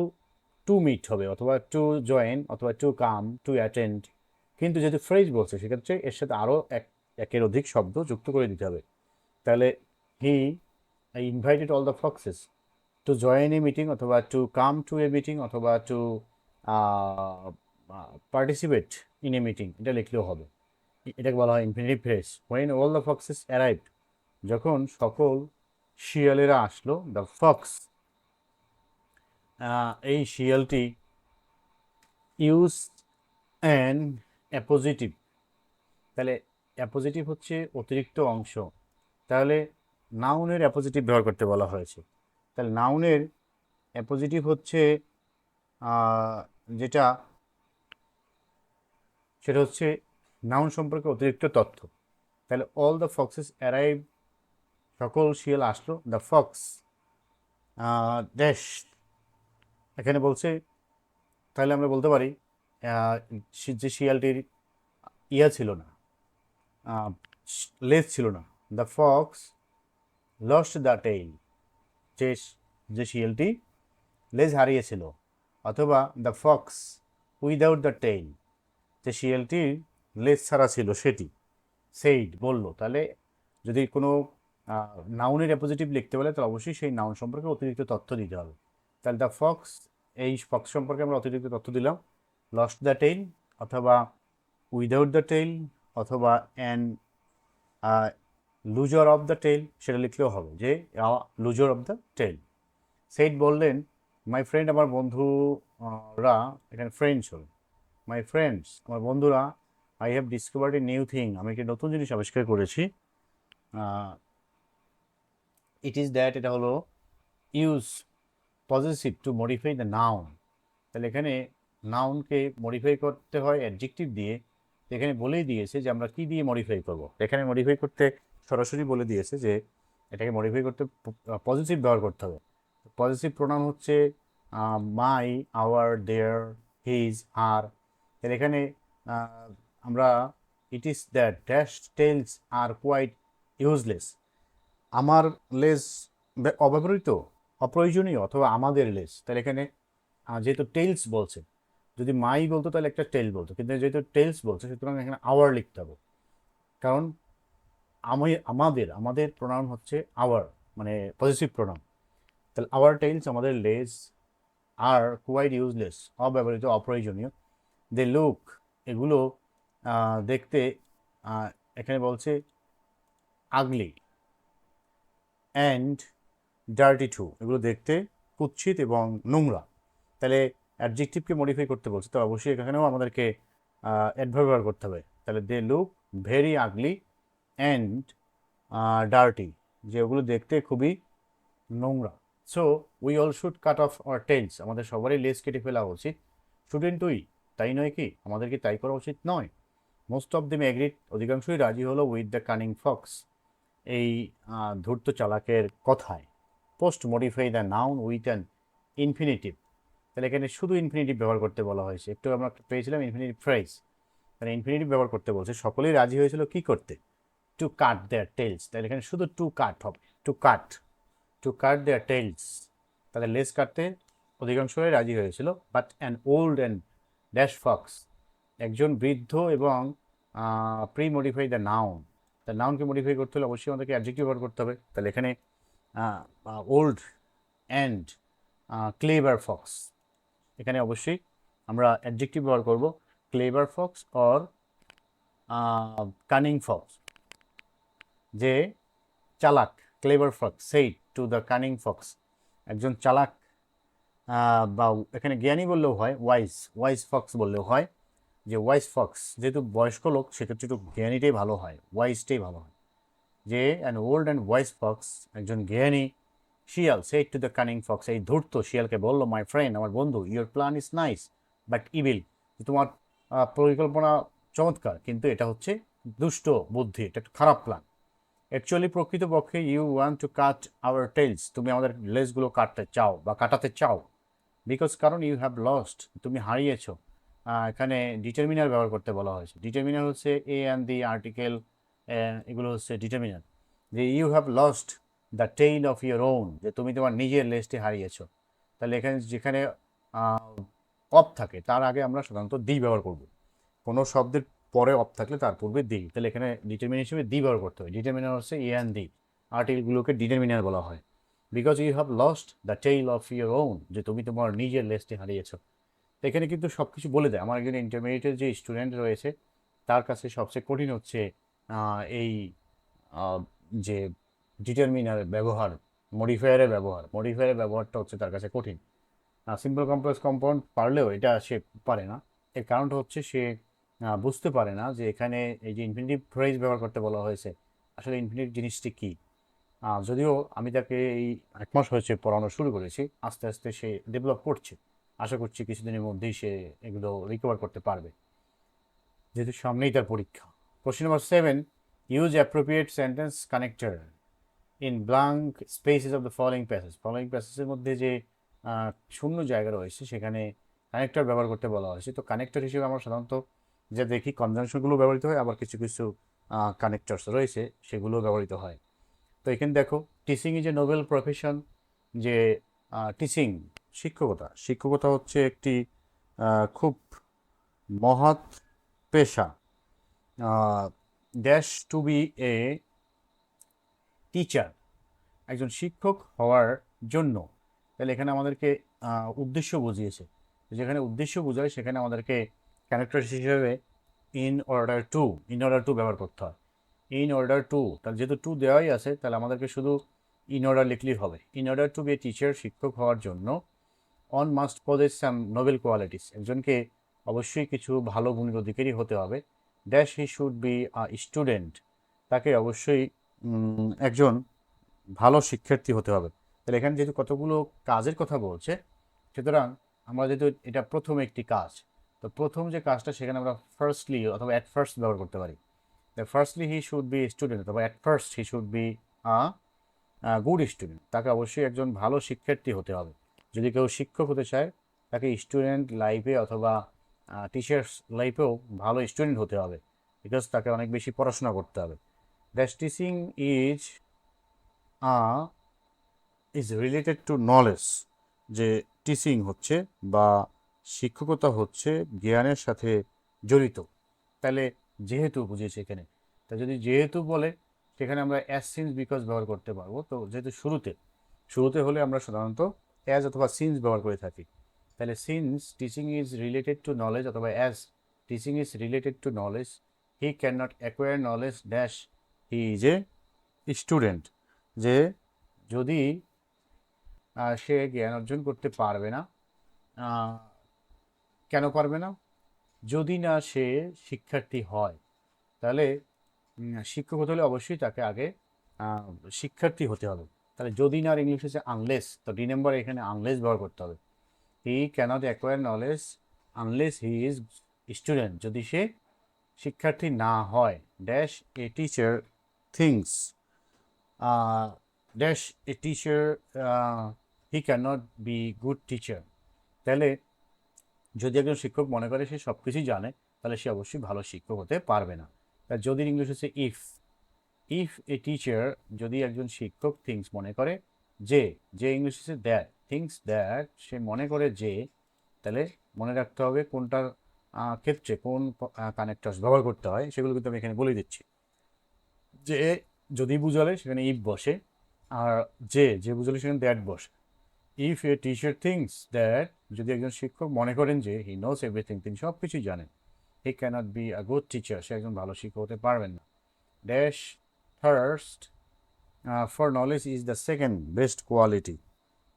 টু মিট হবে, অথবা টু জয়েন, অথবা টু কাম, টু অ্যাটেন্ড। কিন্তু যেহেতু ফ্রেজ বলছে সেক্ষেত্রে এর সাথে আরও একের অধিক শব্দ যুক্ত করে দিতে হবে। তাহলে he invited all the foxes to join a meeting, অথবা to come to a meeting, অথবা to participate in a meeting, এটা লিখলেও হবে। এটাকে বলা হয় infinitive phrase. When all the foxes arrived, যখন সকল শিয়ালেরা আসলো। দ্য ফক্স, এই শিয়ালটি ইউজ অ্যান অ্যাপোজিটিভ, তাহলে অ্যাপোজিটিভ হচ্ছে অতিরিক্ত অংশ, তাহলে নাউনের অ্যাপোজিটিভ ব্যবহার করতে বলা হয়েছে। তাহলে নাউনের অ্যাপোজিটিভ হচ্ছে যেটা, সেটা হচ্ছে নাউন সম্পর্কে অতিরিক্ত তথ্য। তাহলে অল দ্য ফক্সেস অ্যারাইভ, সকল শিয়াল আসলো। দ্য ফক্স ড্যাশ, এখানে বলছে, তাহলে আমরা বলতে পারি যে শিয়ালটির ইয়া ছিল না, লেজ ছিল না। The Fox lost the tail, যে যে শিয়ালটি লেজ হারিয়েছিল। অথবা the Fox without the tail, যে শিয়ালটির লেজ ছাড়া ছিল সেটি। সেইড, বলল। তাহলে যদি কোনো নাউনের অ্যাপোজিটিভ লিখতে বলে তাহলে অবশ্যই সেই নাউন সম্পর্কে অতিরিক্ত তথ্য দিতে হবে। তাহলে দ্য ফক্স, এই ফক্স সম্পর্কে আমরা অতিরিক্ত তথ্য দিলাম। লস্ট দ্য টেইল, অথবা উইদাউট দ্য টেইল, অথবা an loser of the tail, সেটা লিখলেও হবে, যে loser of the tail. Said বললেন, মাই ফ্রেন্ড, আমার বন্ধুরা, এখানে ফ্রেন্ডস হল, মাই ফ্রেন্ডস, আমার বন্ধুরা, I have discovered a new thing, আমি একটি নতুন জিনিস আবিষ্কার করেছি। ইট ইজ দ্যাট, এটা হলো use positive to modify the noun, তাহলে এখানে নাউনকে মডিফাই করতে হয় অ্যাডজেক্টিভ দিয়ে। এখানে বলেই দিয়েছে যে আমরা কি দিয়ে মডিফাই করব। এখানে মডিফাই করতে সরাসরি বলে দিয়েছে যে এটাকে মডিফাই করতে পজিটিভ ব্যবহার করতে হবে। পজিটিভ প্রোনাউন হচ্ছে মাই, আওয়ার, দেয়ার, হিজ, আর। তাহলে এখানে আমরা it is that dash tails are quite useless. আমার লেস অব্যবহৃত, অপ্রয়োজনীয়, অথবা আমাদের লেস। তাহলে এখানে যেহেতু টেলস বলছে, যদি মাই বলতো তাহলে একটা টেল বলতো, কিন্তু যেহেতু টেলস বলছে সুতরাং এখানে আওয়ার লিখতে হবে। কারণ আমাদের আমাদের প্রোনাউন হচ্ছে আওয়ার, মানে পজিটিভ প্রোনাউন। তাহলে আওয়ার টেলস, আমাদের লেস, আর কোয়াইট ইউজলেস, অব্যবহৃত, অপ্রয়োজনীয়। দে লুক, এগুলো দেখতে, এখানে বলছে আগলি অ্যান্ড ডার্টি টু, এগুলো দেখতে কুৎসিত এবং নোংরা। তাহলে অ্যাডজেক্টিভকে মডিফাই করতে বলছে, তো অবশ্যই এখানেও আমাদেরকে অ্যাডভার্ব ব্যবহার করতে হবে। তাহলে they look very ugly and dirty, যে ওগুলো দেখতে খুবই নোংরা। So we all should cut off our tails, আমাদের সবারই লেস কেটে ফেলা উচিত। শুডেন্ট উই, তাই নয় কি? আমাদের কি তাই করা উচিত নয়? মোস্ট অফ দেম এগ্রিড, অধিকাংশই রাজি হলো উইথ দ্য কানিং ফক্স, এই ধূর্ত চালাকের কথায়। Post modify the noun with an infinitive, তাহলে এখানে শুধু ইনফিনিটিভ ব্যবহার করতে বলা হয়েছে। একটু আমরা পেয়েছিলাম ইনফিনিটিভ ফ্রেজ, তাহলে ইনফিনিটিভ ব্যবহার করতে বলছে। সকলেই রাজি হয়েছিল কি করতে? টু কাট দেয়ার টেলস, তাহলে এখানে শুধু টু কাট হবে, টু কাট দেয়ার টেলস। তাহলে লেস কাটতে অধিকাংশই রাজি হয়েছিল। But an old and dash Fox, একজন বৃদ্ধ এবং প্রি মডিফাই দ্য নাউন, তা নাউনকে মডিফাই করতে হলে অবশ্যই আমাদেরকে অ্যাডজেক্টিভ ব্যবহার করতে হবে। তাহলে এখানে ওল্ড অ্যান্ড ক্লেভার ফক্স, এখানে অবশ্যই আমরা অ্যাডজেক্টিভ ব্যবহার করব, clever fox or cunning fox, যে চালাক। Clever fox said to the cunning fox, একজন চালাক বা এখানে জ্ঞানী বললেও হয়, ওয়াইজ ফক্স বললেও হয়। যে ওয়াইজ ফক্স, যেহেতু বয়স্ক লোক সেক্ষেত্রে একটু জ্ঞানীটাই ভালো হয়, ওয়াইজটাই ভালো হয়। যে an old and wise fox, একজন জ্ঞানী শিয়াল said to the cunning fox, এই ধূর্ত শিয়ালকে বললো, মাই ফ্রেন্ড, আমার বন্ধু, your plan is nice but evil, তোমার পরিকল্পনা চমৎকার, কিন্তু এটা হচ্ছে দুষ্ট বুদ্ধি, এটা একটা খারাপ প্ল্যান। অ্যাকচুয়ালি প্রকৃতপক্ষে you want to cut our tails, তুমি আমাদের লেসগুলো কাটতে চাও বা কাটাতে চাও। বিকজ, কারণ ইউ হ্যাভ লস্ট, তুমি হারিয়েছো। এখানে ডিটারমিনার ব্যবহার করতে বলা হয়েছে। ডিটারমিনার হচ্ছে এ অ্যান্ড দি আর্টিকেল, এগুলো হচ্ছে ডিটারমিনার। যে you have lost the tail of your own, যে তুমি তোমার নিজের লেসটি হারিয়েছো। তাহলে এখানে যেখানে অফ থাকে তার আগে আমরা সাধারণত দি ব্যবহার করব। কোনো শব্দের পরে অফ থাকলে তার পূর্বে দি, তাহলে এখানে ডিটারমিনার হিসেবে দি ব্যবহার করতে হবে। ডিটারমিনার হচ্ছে এ অ্যান্ড দি, আর্টিকেলগুলোকে ডিটারমিনার বলা হয়। Because you have lost the tail of your own, যে তুমি তোমার নিজের লেসটি হারিয়েছো। এখানে কিন্তু সব কিছু বলে দেয়। আমার একজন ইন্টারমিডিয়েটের যে স্টুডেন্ট রয়েছে তার কাছে সবচেয়ে কঠিন হচ্ছে এই যে ডিটারমিনারের ব্যবহার, মডিফায়ারের ব্যবহারটা হচ্ছে তার কাছে কঠিন। সিম্পল কমপ্লেক্স কম্পাউন্ড পারলেও এটা সে পারে না। এর কারণটা হচ্ছে সে বুঝতে পারে না যে এখানে এই যে ইনফিনিটিভ ফ্রেজ ব্যবহার করতে বলা হয়েছে, আসলে ইনফিনিটিভ জিনিসটি কী। যদিও আমি তাকে এই 1 মাস হয়েছে পড়ানো শুরু করেছি, আস্তে আস্তে সে ডেভেলপ করছে। আশা করছি কিছুদিনের মধ্যেই সে এগুলো রিকভার করতে পারবে, যেহেতু সামনেই তার পরীক্ষা। Question number 7, use appropriate sentence connector in blank spaces of the following passage. Following প্যাসেজের মধ্যে যে শূন্য জায়গা রয়েছে সেখানে কানেক্টর ব্যবহার করতে বলা হয়েছে। তো কানেক্টর হিসেবে আমরা সাধারণত যা দেখি কনজাংশনগুলো ব্যবহৃত হয়, আবার কিছু কিছু কানেক্টরস রয়েছে সেগুলো ব্যবহৃত হয়। তো এখানে দেখো, teaching is a noble profession, যে টিচিং, শিক্ষকতা হচ্ছে একটি খুব মহৎ পেশা। Dash to be a teacher, একজন শিক্ষক হওয়ার জন্য। তাহলে এখানে আমাদেরকে উদ্দেশ্য বুঝিয়েছে, যেখানে উদ্দেশ্য বোঝায় সেখানে আমাদেরকে ক্যারেক্টার হিসেবে ইন অর্ডার টু ব্যবহার করতে হয়। ইন অর্ডার টু, তাহলে যেহেতু টু দেওয়াই আছে তাহলে আমাদেরকে শুধু ইন অর্ডার লিখলেই হবে। In order to be a teacher, শিক্ষক হওয়ার জন্য। One must possess some noble qualities, একজনকে অবশ্যই কিছু ভালো গুণের অধিকারী হতে হবে। Dash he should be student, তাকে অবশ্যই একজন ভালো শিক্ষার্থী হতে হবে। তাহলে এখানে যেহেতু কতগুলো কাজের কথা বলছে, সুতরাং আমরা যেহেতু এটা প্রথম একটি কাজ, তো প্রথম যে কাজটা সেখানে আমরা ফার্স্টলি অথবা অ্যাট ফার্স্ট ব্যবহার করতে পারি। Firstly he should be student অথবা at first he should be a good student. তাকে অবশ্যই একজন ভালো শিক্ষার্থী হতে হবে। যদি কেউ শিক্ষক হতে চায় তাকে স্টুডেন্ট লাইফে অথবা টিচার্স লাইফেও ভালো স্টুডেন্ট হতে হবে, বিকজ তাকে অনেক বেশি পড়াশোনা করতে হবে। That teaching is is related to knowledge, যে টিচিং হচ্ছে বা শিক্ষকতা হচ্ছে জ্ঞানের সাথে জড়িত। তাহলে যেহেতু বুঝিয়েছে এখানে, তা যদি যেহেতু বলে সেখানে আমরা অ্যাজ সিন্স বিকজ ব্যবহার করতে পারবো। তো যেহেতু শুরুতে শুরুতে হলে আমরা সাধারণত অ্যাজ অথবা সিন্স ব্যবহার করে থাকি। তাহলে since teaching is related to knowledge অথবা as teaching is related to knowledge he can not acquire knowledge dash he is a student. যে যদি সে জ্ঞান অর্জন করতে পারবে না, কেন পারবে না? যদি না সে শিক্ষার্থী হয়। তাহলে শিক্ষক হতে হলে অবশ্যই তাকে আগে শিক্ষার্থী হতে হবে। তাহলে যদি না, আর ইংলিশ হচ্ছে আনলেস, তো ডি নাম্বার এখানে আনলেস ব্যবহার করতে হবে। He cannot acquire knowledge unless he is student, যদি সে শিক্ষার্থী না হয়। Dash a teacher thinks dash a teacher he cannot be good teacher. তাহলে যদি একজন শিক্ষক মনে করে সে সব কিছুই জানে, তাহলে সে অবশ্যই ভালো শিক্ষক হতে পারবে না। তা যদি ইংলিশ হচ্ছে ইফ, ইফ এ টিচার, যদি একজন শিক্ষক থিংস মনে করে যে, যে ইংলিশ হচ্ছে দ্যাট, থিংস দ্যাট, সে মনে করে যে, তাহলে মনে রাখতে হবে কোনটার ক্ষেত্রে কোন কানেক্টরস ব্যবহার করতে হয়, সেগুলো কিন্তু আমি এখানে বলে দিচ্ছি। যে যদি বুঝালে সেখানে ইফ বসে, আর যে বুঝালে সেখানে দ্যাট বসে। If A teacher things that, যদি একজন শিক্ষক মনে করেন যে হি নোস এভরিথিং, তিনি সব কিছুই জানেন, he cannot be a good teacher, সে একজন ভালো শিক্ষক হতে পারবেন না। Dash thirst for knowledge is the second best quality.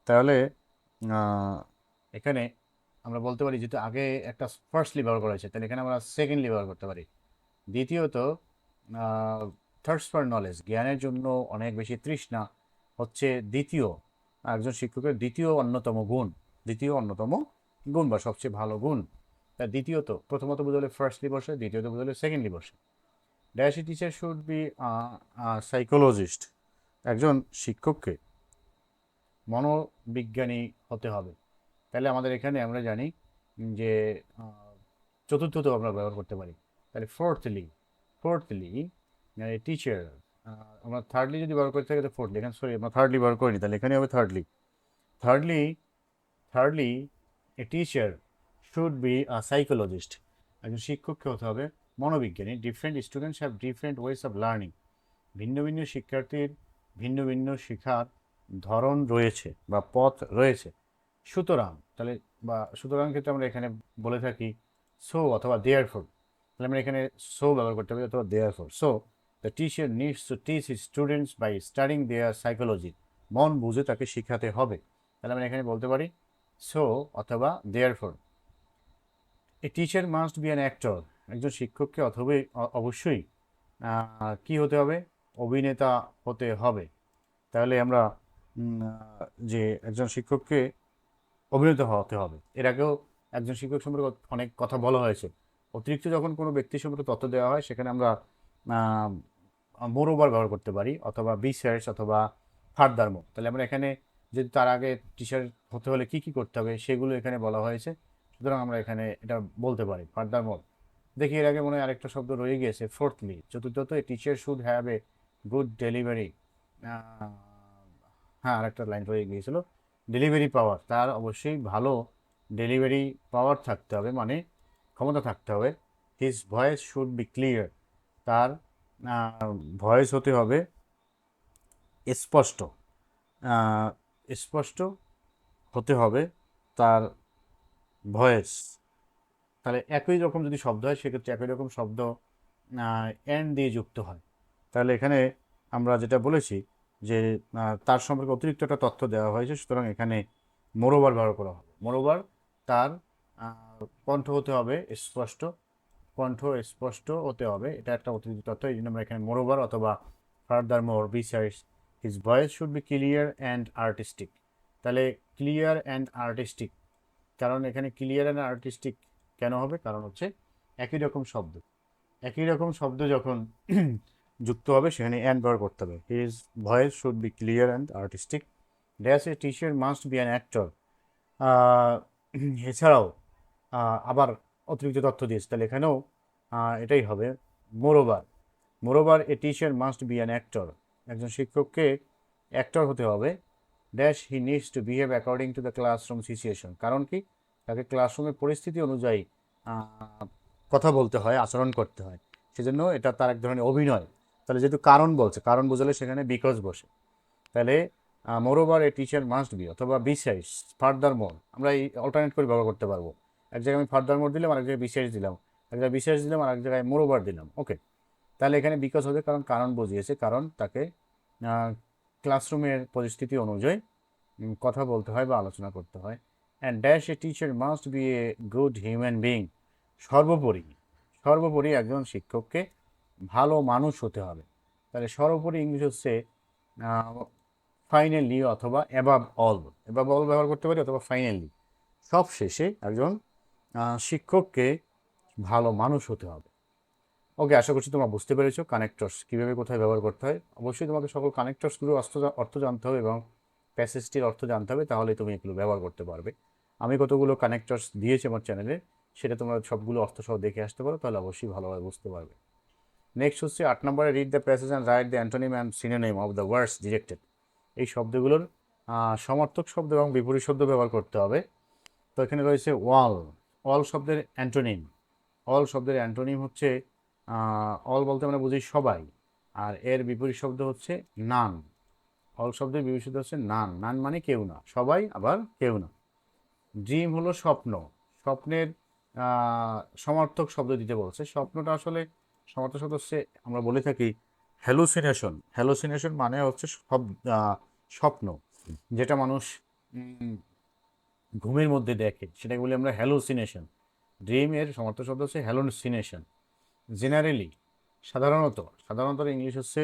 তাহলে এখানে আমরা বলতে পারি, যেহেতু আগে একটা ফার্স্টলি ব্যবহার করা হয়েছে, তাহলে এখানে আমরা সেকেন্ডলি ব্যবহার করতে পারি। দ্বিতীয়ত থার্স্ট ফর নলেজ, জ্ঞানের জন্য অনেক বেশি তৃষ্ণা হচ্ছে দ্বিতীয় একজন শিক্ষকের দ্বিতীয় অন্যতম গুণ, দ্বিতীয় অন্যতম গুণ বা সবচেয়ে ভালো গুণ। তার দ্বিতীয়ত, প্রথমত বোঝালে ফার্স্টলি বসে, দ্বিতীয়ত বোঝালে সেকেন্ডলি বসে। Dash teacher should B psychologist, একজন শিক্ষককে মনোবিজ্ঞানী হতে হবে। তাহলে আমাদের এখানে আমরা জানি যে চতুর্থত আমরা ব্যবহার করতে পারি। তাহলে ফোর্থলি টিচার, আমরা থার্ডলি যদি ব্যবহার করে থাকি তো ফোর্থলি, এখানে সরি আমরা থার্ডলি ব্যবহার করিনি, তাহলে এখানে হবে thirdly. Thirdly a teacher should be a psychologist, একজন শিক্ষককে হতে হবে মনোবিজ্ঞানী। Different students have different ways of learning, ভিন্ন ভিন্ন শিক্ষার্থীর ভিন্ন ভিন্ন শেখার ধরন রয়েছে বা পথ রয়েছে। সুতরাং, তাহলে বা সুতরাং ক্ষেত্রে আমরা এখানে বলে থাকি সো অথবা দেয়ার ফোর, তাহলে আমরা এখানে সো ব্যবহার করতে পারি অথবা therefore. So the teacher needs to teach his students by studying their psychology, মন বুঝে তাকে শেখাতে হবে। তাহলে আমরা এখানে বলতে পারি সো অথবা therefore. A teacher must be an actor, একজন শিক্ষককে অথবা অবশ্যই কি হতে হবে? অভিনেতা হতে হবে। তাহলে আমরা যে একজন শিক্ষককে অভিনেতা হতে হবে, এর আগেও একজন শিক্ষক সম্পর্কে অনেক কথা বলা হয়েছে। অতিরিক্ত যখন কোনো ব্যক্তি সম্পর্কে তথ্য দেওয়া হয়, সেখানে আমরা মোরওভার ব্যবহার করতে পারি অথবা বিসার্চ অথবা ফার্দারমোর। তাহলে আমরা এখানে যদি তার আগে টিচার হতে হলে কি কি করতে হবে সেগুলো এখানে বলা হয়েছে, সুতরাং আমরা এখানে এটা বলতে পারি ফার্দারমোর। দেখি এর আগে মনে হয় আরেকটা শব্দ রয়ে গিয়েছে, ফোর্থলি। চতুর্থত, এ teacher should have a good delivery, হ্যাঁ আরেকটা লাইন রয়ে গিয়েছিল, ডেলিভারি পাওয়ার, তার অবশ্যই ভালো ডেলিভারি পাওয়ার থাকতে হবে, মানে ক্ষমতা থাকতে হবে। His voice should be clear, তার ভয়েস হতে হবে স্পষ্ট, স্পষ্ট হতে হবে তার ভয়েস। তাহলে একই রকম যদি শব্দ হয়, সেক্ষেত্রে একই রকম শব্দ এন্ড দিয়ে যুক্ত হয়। তাহলে এখানে আমরা যেটা বলেছি যে তার সম্পর্কে অতিরিক্ত একটা তথ্য দেওয়া হয়েছে, সুতরাং এখানে মোরওভার ব্যবহার করা হবে। মোরওভার, তার কণ্ঠ হতে হবে স্পষ্ট, কণ্ঠ স্পষ্ট হতে হবে, এটা একটা অতিরিক্ত তথ্য, এই জন্য আমরা এখানে মোরওভার অথবা further more besides his voice should be clear and artistic. তাহলে ক্লিয়ার অ্যান্ড আর্টিস্টিক, কারণ এখানে ক্লিয়ার অ্যান্ড আর্টিস্টিক কেন হবে? কারণ হচ্ছে একই রকম শব্দ, একই রকম শব্দ যখন যুক্ত হবে সেখানে অ্যান্ড ব্যবহার করতে হবে। His voice should be clear and artistic. Dash a teacher must be an actor. এছাড়াও আবার অতিরিক্ত তথ্য দিয়েছে, তাহলে এখানেও এটাই হবে। Moreover, moreover A teacher must be an actor. একজন শিক্ষককে অ্যাক্টর হতে হবে। Dash he needs to behave according to the classroom situation. কারণ কি? তাকে ক্লাসরুমের পরিস্থিতি অনুযায়ী কথা বলতে হয়, আচরণ করতে হয়, সেজন্য এটা তার এক ধরনের অভিনয়। তাহলে যেহেতু কারণ বলছে, কারণ বোঝালে সেখানে বিকজ বসে, তাহলে মোরওভার এ টিচার মাস্ট বি অথবা বিসাইডস, ফার্দার মোর, আমরা এই অল্টারনেট করে ব্যবহার করতে পারবো। এক জায়গায় আমি ফার্দার মোর দিলাম, আরেক জায়গায় বিসাইডস দিলাম, এক জায়গায় বিসাইডস দিলাম, আরেক জায়গায় মোরওভার দিলাম। ওকে, তাহলে এখানে বিকজ হবে, কারণ কারণ বুঝিয়েছে, কারণ তাকে ক্লাসরুমের পরিস্থিতি অনুযায়ী কথা বলতে হয় বা আলোচনা করতে হয়। And dash a teacher must B a good human being. সর্বোপরি, সর্বোপরি একজন শিক্ষককে ভালো মানুষ হতে হবে। তাহলে সর্বোপরি ইংলিশ হচ্ছে ফাইনালি অথবা অ্যাবাভ অল। অ্যাবাভ অল ব্যবহার করতে পারি, অথবা ফাইনালি, সব শেষে একজন শিক্ষককে ভালো মানুষ হতে হবে। ওকে, আশা করছি তোমরা বুঝতে পেরেছো কানেক্টরস কীভাবে কোথায় ব্যবহার করতে হয়। অবশ্যই তোমাকে সকল কানেক্টরসগুলোর অর্থ জানতে হবে এবং প্যাসেজটির অর্থ জানতে হবে, তাহলে তুমি এগুলো ব্যবহার করতে পারবে। আমি কতগুলো কানেক্টরস দিয়েছি আমার চ্যানেলে, সেটা তোমরা সবগুলো অর্থ সহ দেখে আসতে পারো, তাহলে অবশ্যই ভালোভাবে বুঝতে পারবে। নেক্সট হচ্ছে 8 নম্বরে, read the passage and write the antonym and synonym of the words directed. এই শব্দগুলোর সমার্থক শব্দ এবং বিপরীত শব্দ ব্যবহার করতে হবে। তো এখানে রয়েছে ওয়াল। অল শব্দের অ্যান্টোনিম, অল শব্দের অ্যান্টোনিম হচ্ছে, অল বলতে আমরা বুঝি সবাই, আর এর বিপরীত শব্দ হচ্ছে নান। অল শব্দের বিপরীত শব্দ হচ্ছে নান। নান মানে কেউ না, সবাই আবার কেউ না। ড্রিম হলো স্বপ্ন, স্বপ্নের সমার্থক শব্দ দিতে বলছে। স্বপ্নটা আসলে সমার্থক শব্দ হচ্ছে, আমরা বলে থাকি হ্যালুসিনেশন। হ্যালুসিনেশন মানে হচ্ছে স্বপ্ন, যেটা মানুষ ঘুমের মধ্যে দেখে, সেটাকে বলি আমরা হ্যালুসিনেশন। ড্রিম এর সমার্থক শব্দ হচ্ছে হ্যালুসিনেশন। জেনারেলি, সাধারণত, সাধারণত ইংলিশ হচ্ছে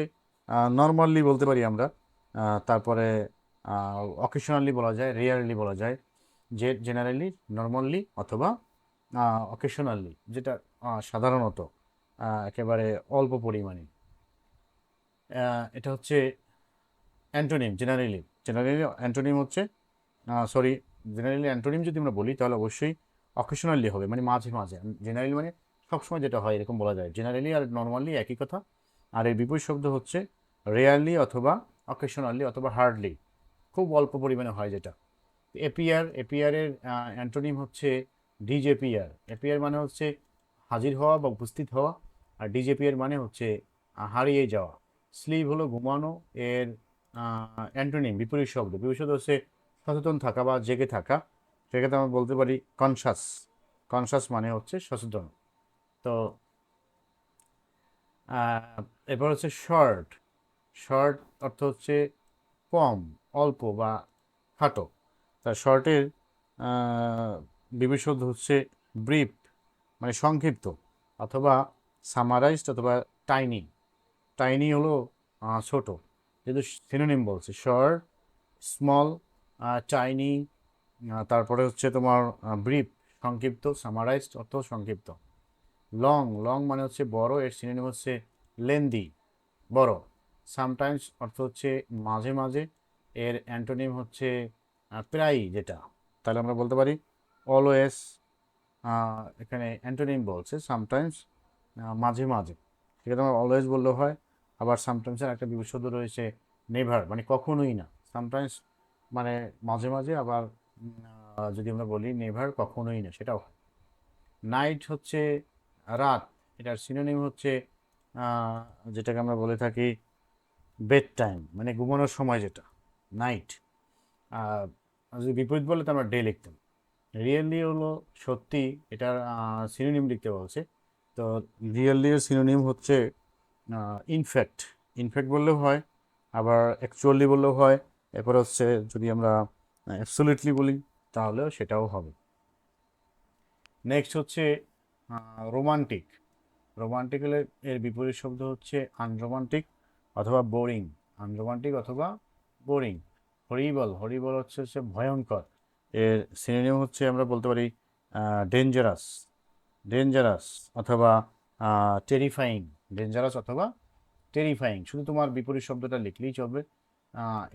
নর্মালি বলতে পারি আমরা, তারপরে অকেশনালি বলা যায়, রেয়ারলি বলা যায়। যে জেনারেলি, নর্মালি অথবা অকেশনালি, যেটা সাধারণত একেবারে অল্প পরিমাণে। এটা হচ্ছে অ্যান্টোনিম। জেনারেলি, জেনারেলি অ্যান্টোনিম হচ্ছে, সরি, জেনারেলি অ্যান্টোনিম যদি আমরা বলি তাহলে অবশ্যই অকেশনালি হবে, মানে মাঝে মাঝে। জেনারেলি মানে সবসময় যেটা হয় এরকম বলা যায়। জেনারেলি আর নর্মালি একই কথা। আর এর বিপরীত শব্দ হচ্ছে রেয়ারলি অথবা অকেশনালি অথবা হার্ডলি, খুব অল্প পরিমাণে হয় যেটা। এপিয়ার, এপিয়ারের অ্যান্টোনিম হচ্ছে ডিজেপিয়ার। এপিয়ার মানে হচ্ছে হাজির হওয়া বা উপস্থিত হওয়া, আর ডিজেপিয়ার মানে হচ্ছে হারিয়ে যাওয়া। স্লিপ হলো ঘুমানো, এর অ্যান্টোনিম বিপরীত শব্দ, বিপরীত শব্দ হচ্ছে সচেতন থাকা বা জেগে থাকা। সেক্ষেত্রে আমরা বলতে পারি কনসাস। কনসাস মানে হচ্ছে সচেতন। তো এরপর হচ্ছে শর্ট। শর্ট অর্থ হচ্ছে কম, অল্প বা খাটো। তা শর্টের বিপরীত শব্দ হচ্ছে ব্রিফ, মানে সংক্ষিপ্ত, অথবা সামারাইজড অথবা টাইনি। টাইনি হলো ছোট, যেহেতু সিনোনিম বলছে। শর্ট, স্মল, টাইনি, তারপরে হচ্ছে তোমার ব্রিফ সংক্ষিপ্ত, সামারাইজড অর্থ সংক্ষিপ্ত। লং, লং মানে হচ্ছে বড়, এর সিনোনিম হচ্ছে লেন্দি, বড়। সামটাইমস অর্থ হচ্ছে মাঝে মাঝে, এর অ্যান্টোনিম হচ্ছে প্রায়ই, যেটা। তাহলে আমরা বলতে পারি অলওয়েজ, এখানে অ্যান্টোনিম বলছে সামটাইমস, মাঝে মাঝে, সেক্ষেত্রে আমরা অলওয়েজ বললেও হয়। আবার সামটাইমসের একটা বিপরীত শব্দ রয়েছে নেভার, মানে কখনোই না। সামটাইমস মানে মাঝে মাঝে, আবার যদি আমরা বলি নেভার, কখনোই না, সেটাও হয়। নাইট হচ্ছে রাত, এটার সিনোনিম হচ্ছে যেটাকে আমরা বলে থাকি বেড টাইম, মানে ঘুমানোর সময়, যেটা নাইট। যদি বিপরীত বলে তো আমরা ডে লিখতাম। রিয়েলি হলো সত্যি, এটার সিনোনিম লিখতে বলছে। তো রিয়েলি এর সিনোনিম হচ্ছে ইনফ্যাক্ট। ইনফ্যাক্ট বললেও হয়, আবার অ্যাকচুয়ালি বললেও হয়। এরপর হচ্ছে যদি আমরা অ্যাবসলিউটলি বলি তাহলেও সেটাও হবে। নেক্সট হচ্ছে রোমান্টিক। রোমান্টিক এর বিপরীত শব্দ হচ্ছে আনরোমান্টিক অথবা বোরিং। আনরোমান্টিক অথবা বোরিং। হরিবল, হরিবল হচ্ছে ভয়ঙ্কর। এর সিনোনিম হচ্ছে আমরা বলতে পারি ডেঞ্জারাস, ডেঞ্জারাস অথবা টেরিফাইং, ডেঞ্জারাস অথবা টেরিফাইং। শুধু তোমার বিপরীত শব্দটা লিখলেই চলবে।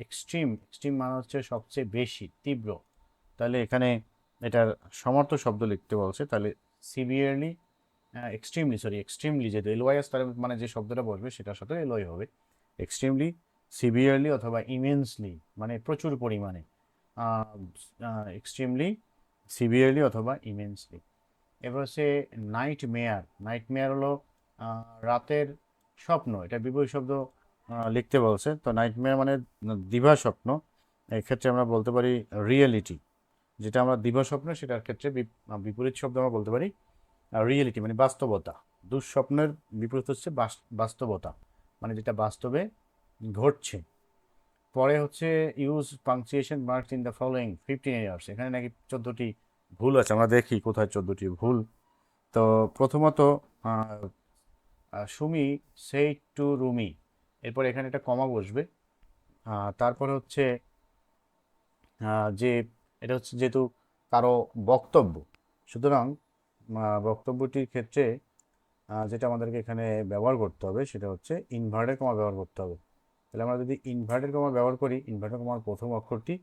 এক্সট্রিম, এক্সট্রিম মানে হচ্ছে সবচেয়ে বেশি, তীব্র। তাহলে এখানে এটার সমার্থক শব্দ লিখতে বলছে, তাহলে সিভিয়ারলি, এক্সট্রিমলি, সরি এক্সট্রিমলি, যেহেতু এলওয়াই তার মানে যে শব্দটা বসবে সেটার সাথে এলওয়াই হবে। এক্সট্রিমলি, সিভিয়ারলি অথবা ইমেন্সলি মানে প্রচুর পরিমাণে, এক্সট্রিমলি, সিভিয়ারলি অথবা ইমেন্সলি। এবার হচ্ছে নাইট মেয়ার। নাইট মেয়ার হলো রাতের স্বপ্ন, এটা বিপরীত শব্দ লিখতে বলছে। তো নাইট মেয়ার মানে দিবা স্বপ্ন। এক্ষেত্রে আমরা বলতে পারি রিয়েলিটি। যেটা আমরা দিবা স্বপ্ন সেটার ক্ষেত্রে বিপরীত শব্দ আমরা বলতে পারি রিয়েলিটি মানে বাস্তবতা। দুঃস্বপ্নের বিপরীত হচ্ছে বাস্তবতা, মানে যেটা বাস্তবে ঘটছে। পরে হচ্ছে use punctuation marks in the following 15 years. এখানে নাকি 14টি ভুল আছে, আমরা দেখি কোথায় 14টি ভুল। তো প্রথমত সুমি সেই টু রুমি, এরপর এখানে একটা কমা বসবে। তারপরে হচ্ছে যে এটা হচ্ছে যেহেতু কারো বক্তব্য, সুতরাং বক্তব্যটির ক্ষেত্রে যেটা আমাদেরকে এখানে ব্যবহার করতে হবে সেটা হচ্ছে ইনভার্টেড কমা ব্যবহার করতে হবে। তাহলে আমরা যদি ইনভার্টেড কমা ব্যবহার করি, ইনভার্টেড কমার প্রথম অক্ষরটি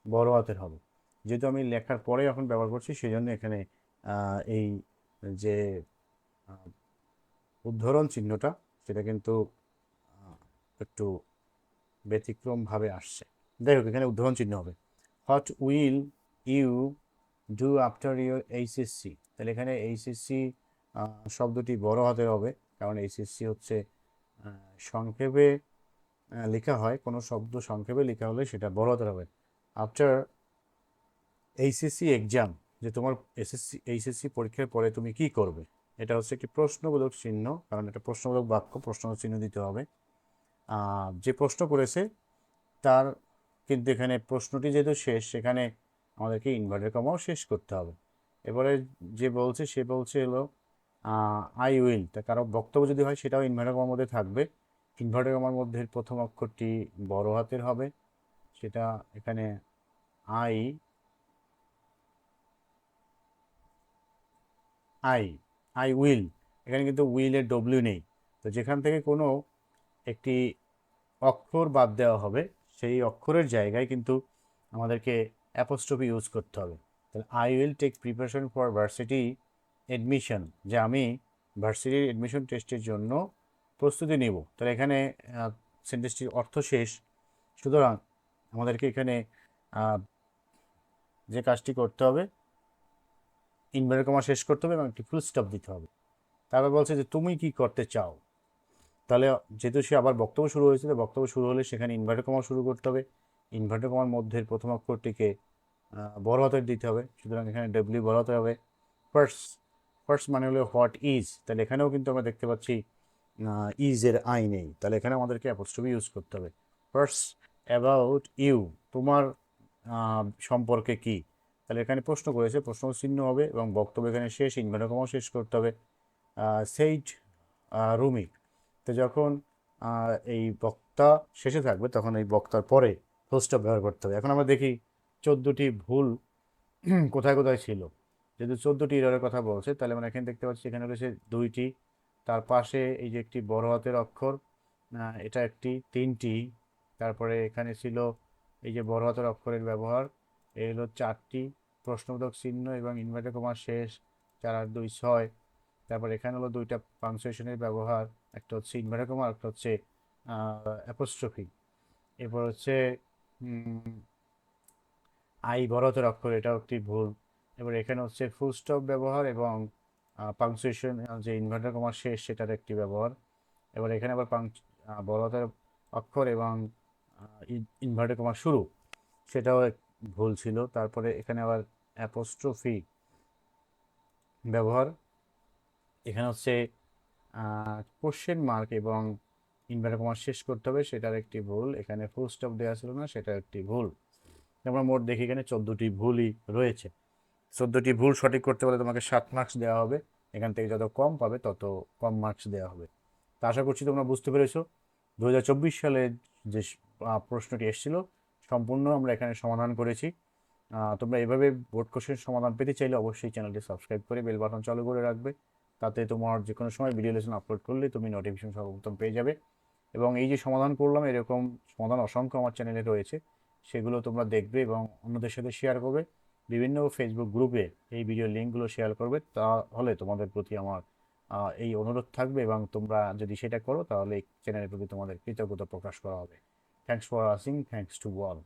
বড় হাতের হবে। যেহেতু আমি লেখার পরে এখন ব্যবহার করছি সেই জন্য এখানে এই যে উদ্ধরণ চিহ্নটা সেটা কিন্তু একটু ব্যতিক্রমভাবে আসছে। যাই হোক, এখানে উদ্ধরণ চিহ্ন হবে। What will you do after your HSC. তাহলে এখানে এইচএসসি শব্দটি বড় হাতের হবে, কারণ এইচএসসি হচ্ছে সংক্ষেপে লেখা হয়। কোনো শব্দ সংক্ষেপে লেখা হলে সেটা বড় হাতের হবে। আফটার এইচএসসি এক্সাম, যে তোমার এইচএসসি পরীক্ষার পরে তুমি কি করবে, এটা হচ্ছে একটি প্রশ্নবোধক চিহ্ন, কারণ এটা প্রশ্নবোধক বাক্য, প্রশ্নবোধক চিহ্ন দিতে হবে। যে প্রশ্ন করেছে তার কিন্তু এখানে প্রশ্নটি যেহেতু শেষ, সেখানে আমাদেরকে ইনভার্টেড কমাও শেষ করতে হবে। এবারে যে বলছে সে বলছে হলো আই উইল, তা কারো বক্তব্য যদি হয় সেটাও ইনভার্টেড কমার মধ্যে থাকবে। ইনভার্টেড কমার মধ্যে প্রথম অক্ষরটি বড় হাতের হবে, সেটা এখানে আই, আই, আই উইল। এখানে কিন্তু উইলের ডব্লিউ নেই, তো যেখান থেকে কোনো একটি অক্ষর বাদ দেওয়া হবে সেই অক্ষরের জায়গায় কিন্তু আমাদেরকে অ্যাপোস্ট্রফি ইউজ করতে হবে। তাহলে I will take preparation for varsity admission, যে আমি ভার্সিটির এডমিশন টেস্টের জন্য প্রস্তুতি নেব। তাহলে এখানে সেন্টেন্সটির অর্থ শেষ, সুতরাং আমাদেরকে এখানে যে কাজটি করতে হবে ইনভার্টেড কমা শেষ করতে হবে এবং একটি ফুল স্টপ দিতে হবে। তারপর বলছে যে তুমি কি করতে চাও। তাহলে যেহেতু সে আবার বক্তব্য শুরু হয়েছে, তো বক্তব্য শুরু হলে সেখানে ইনভার্টেড কমা শুরু করতে হবে। ইনভার্টেড কমার মধ্যে প্রথম অক্ষরটিকে বড় হাতের দিতে হবে, সুতরাং এখানে ডব্লিউ বড় হতে হবে। ফার্স্ট, ফার্স্ট মানে হলো হোয়াট ইজ, তাহলে এখানেও কিন্তু আমরা দেখতে পাচ্ছি ইজ এর আই নেই, তাহলে এখানে আমাদেরকে অ্যাপোস্ট্রফি ইউজ করতে হবে। ফার্স্ট অ্যাবাউট ইউ, তোমার সম্পর্কে কি। তাহলে এখানে প্রশ্ন করেছে, প্রশ্ন চিহ্ন হবে এবং বক্তব্য এখানে শেষ, ইনভার্টেড কমাও শেষ করতে হবে। সেইড রুমি, তো যখন এই বক্তা শেষে থাকবে তখন এই বক্তার পরে ফুল স্টপ ব্যবহার করতে হবে। এখন আমরা দেখি 14টি ভুল কোথায় কোথায় ছিল। যেহেতু 14টি এররের কথা বলছে, তাহলে আমরা এখানে দেখতে পাচ্ছি এখানে রয়েছে 2টি, তার পাশে এই যে একটি বড় হাতের অক্ষর, এটা একটি, 3টি, তারপরে এখানে ছিল এই যে বড় হাতের অক্ষরের ব্যবহার, এই হলো 4টি, প্রশ্নবোধক চিহ্ন এবং ইনভার্টেড কমা শেষ, 4 আর 2 6। তারপর এখানে হলো 2টা পাংচুয়েশনের ব্যবহার, একটা হচ্ছে ইনভার্টেড কমা, একটা হচ্ছে অ্যাপোস্ট্রফি। এরপর হচ্ছে আই বড় হাতের অক্ষর, এটাও একটি ভুল। এবার এখানে হচ্ছে ফুল স্টপ ব্যবহার এবং পাংচুয়েশন, যে ইনভার্টেড কমা শেষ সেটার একটি ব্যবহার। এবার এখানে আবার বড় হাতের অক্ষর এবং ইনভার্টেড কমা শুরু, সেটাও ভুল ছিল। তারপরে এখানে আবার অ্যাপোস্ট্রফি ব্যবহার, এখানে হচ্ছে কোশ্চেন মার্ক এবং ইনভার্টেড কমা শেষ করতে হবে, সেটার একটি ভুল। এখানে ফুল স্টপ দেওয়া ছিল না, সেটার একটি ভুল। আমরা মোট দেখি এখানে 14টি ভুলই রয়েছে। 14টি ভুল সঠিক করতে পারলে তোমাকে 7 মার্কস দেওয়া হবে। এখান থেকে যত কম পাবে তত কম মার্কস দেওয়া হবে। তা আশা করছি তোমরা বুঝতে পেরেছো। 2024 সালে যে প্রশ্নটি এসেছিল সম্পূর্ণ আমরা এখানে সমাধান করেছি। তোমরা এভাবে বোর্ড কোশ্চেন সমাধান পেতে চাইলে অবশ্যই চ্যানেলটি সাবস্ক্রাইব করে বেল বাটন চালু করে রাখবে। তাতে তোমার যে কোনো সময় ভিডিও লেসন আপলোড করলে তুমি নোটিফিকেশন সর্বপ্রথম পেয়ে যাবে। এবং এই যে সমাধান করলাম, এরকম সমাধান অসংখ্য আমার চ্যানেলে রয়েছে, সেগুলো তোমরা দেখবে এবং অন্যদের সাথে শেয়ার করবে। বিভিন্ন ফেসবুক গ্রুপে এই ভিডিও লিঙ্কগুলো শেয়ার করবে, তাহলে তোমাদের প্রতি আমার এই অনুরোধ থাকবে, এবং তোমরা যদি সেটা করো তাহলে এই চ্যানেলের প্রতি তোমাদের কৃতজ্ঞতা প্রকাশ করা হবে। Thanks for watching, thanks to all.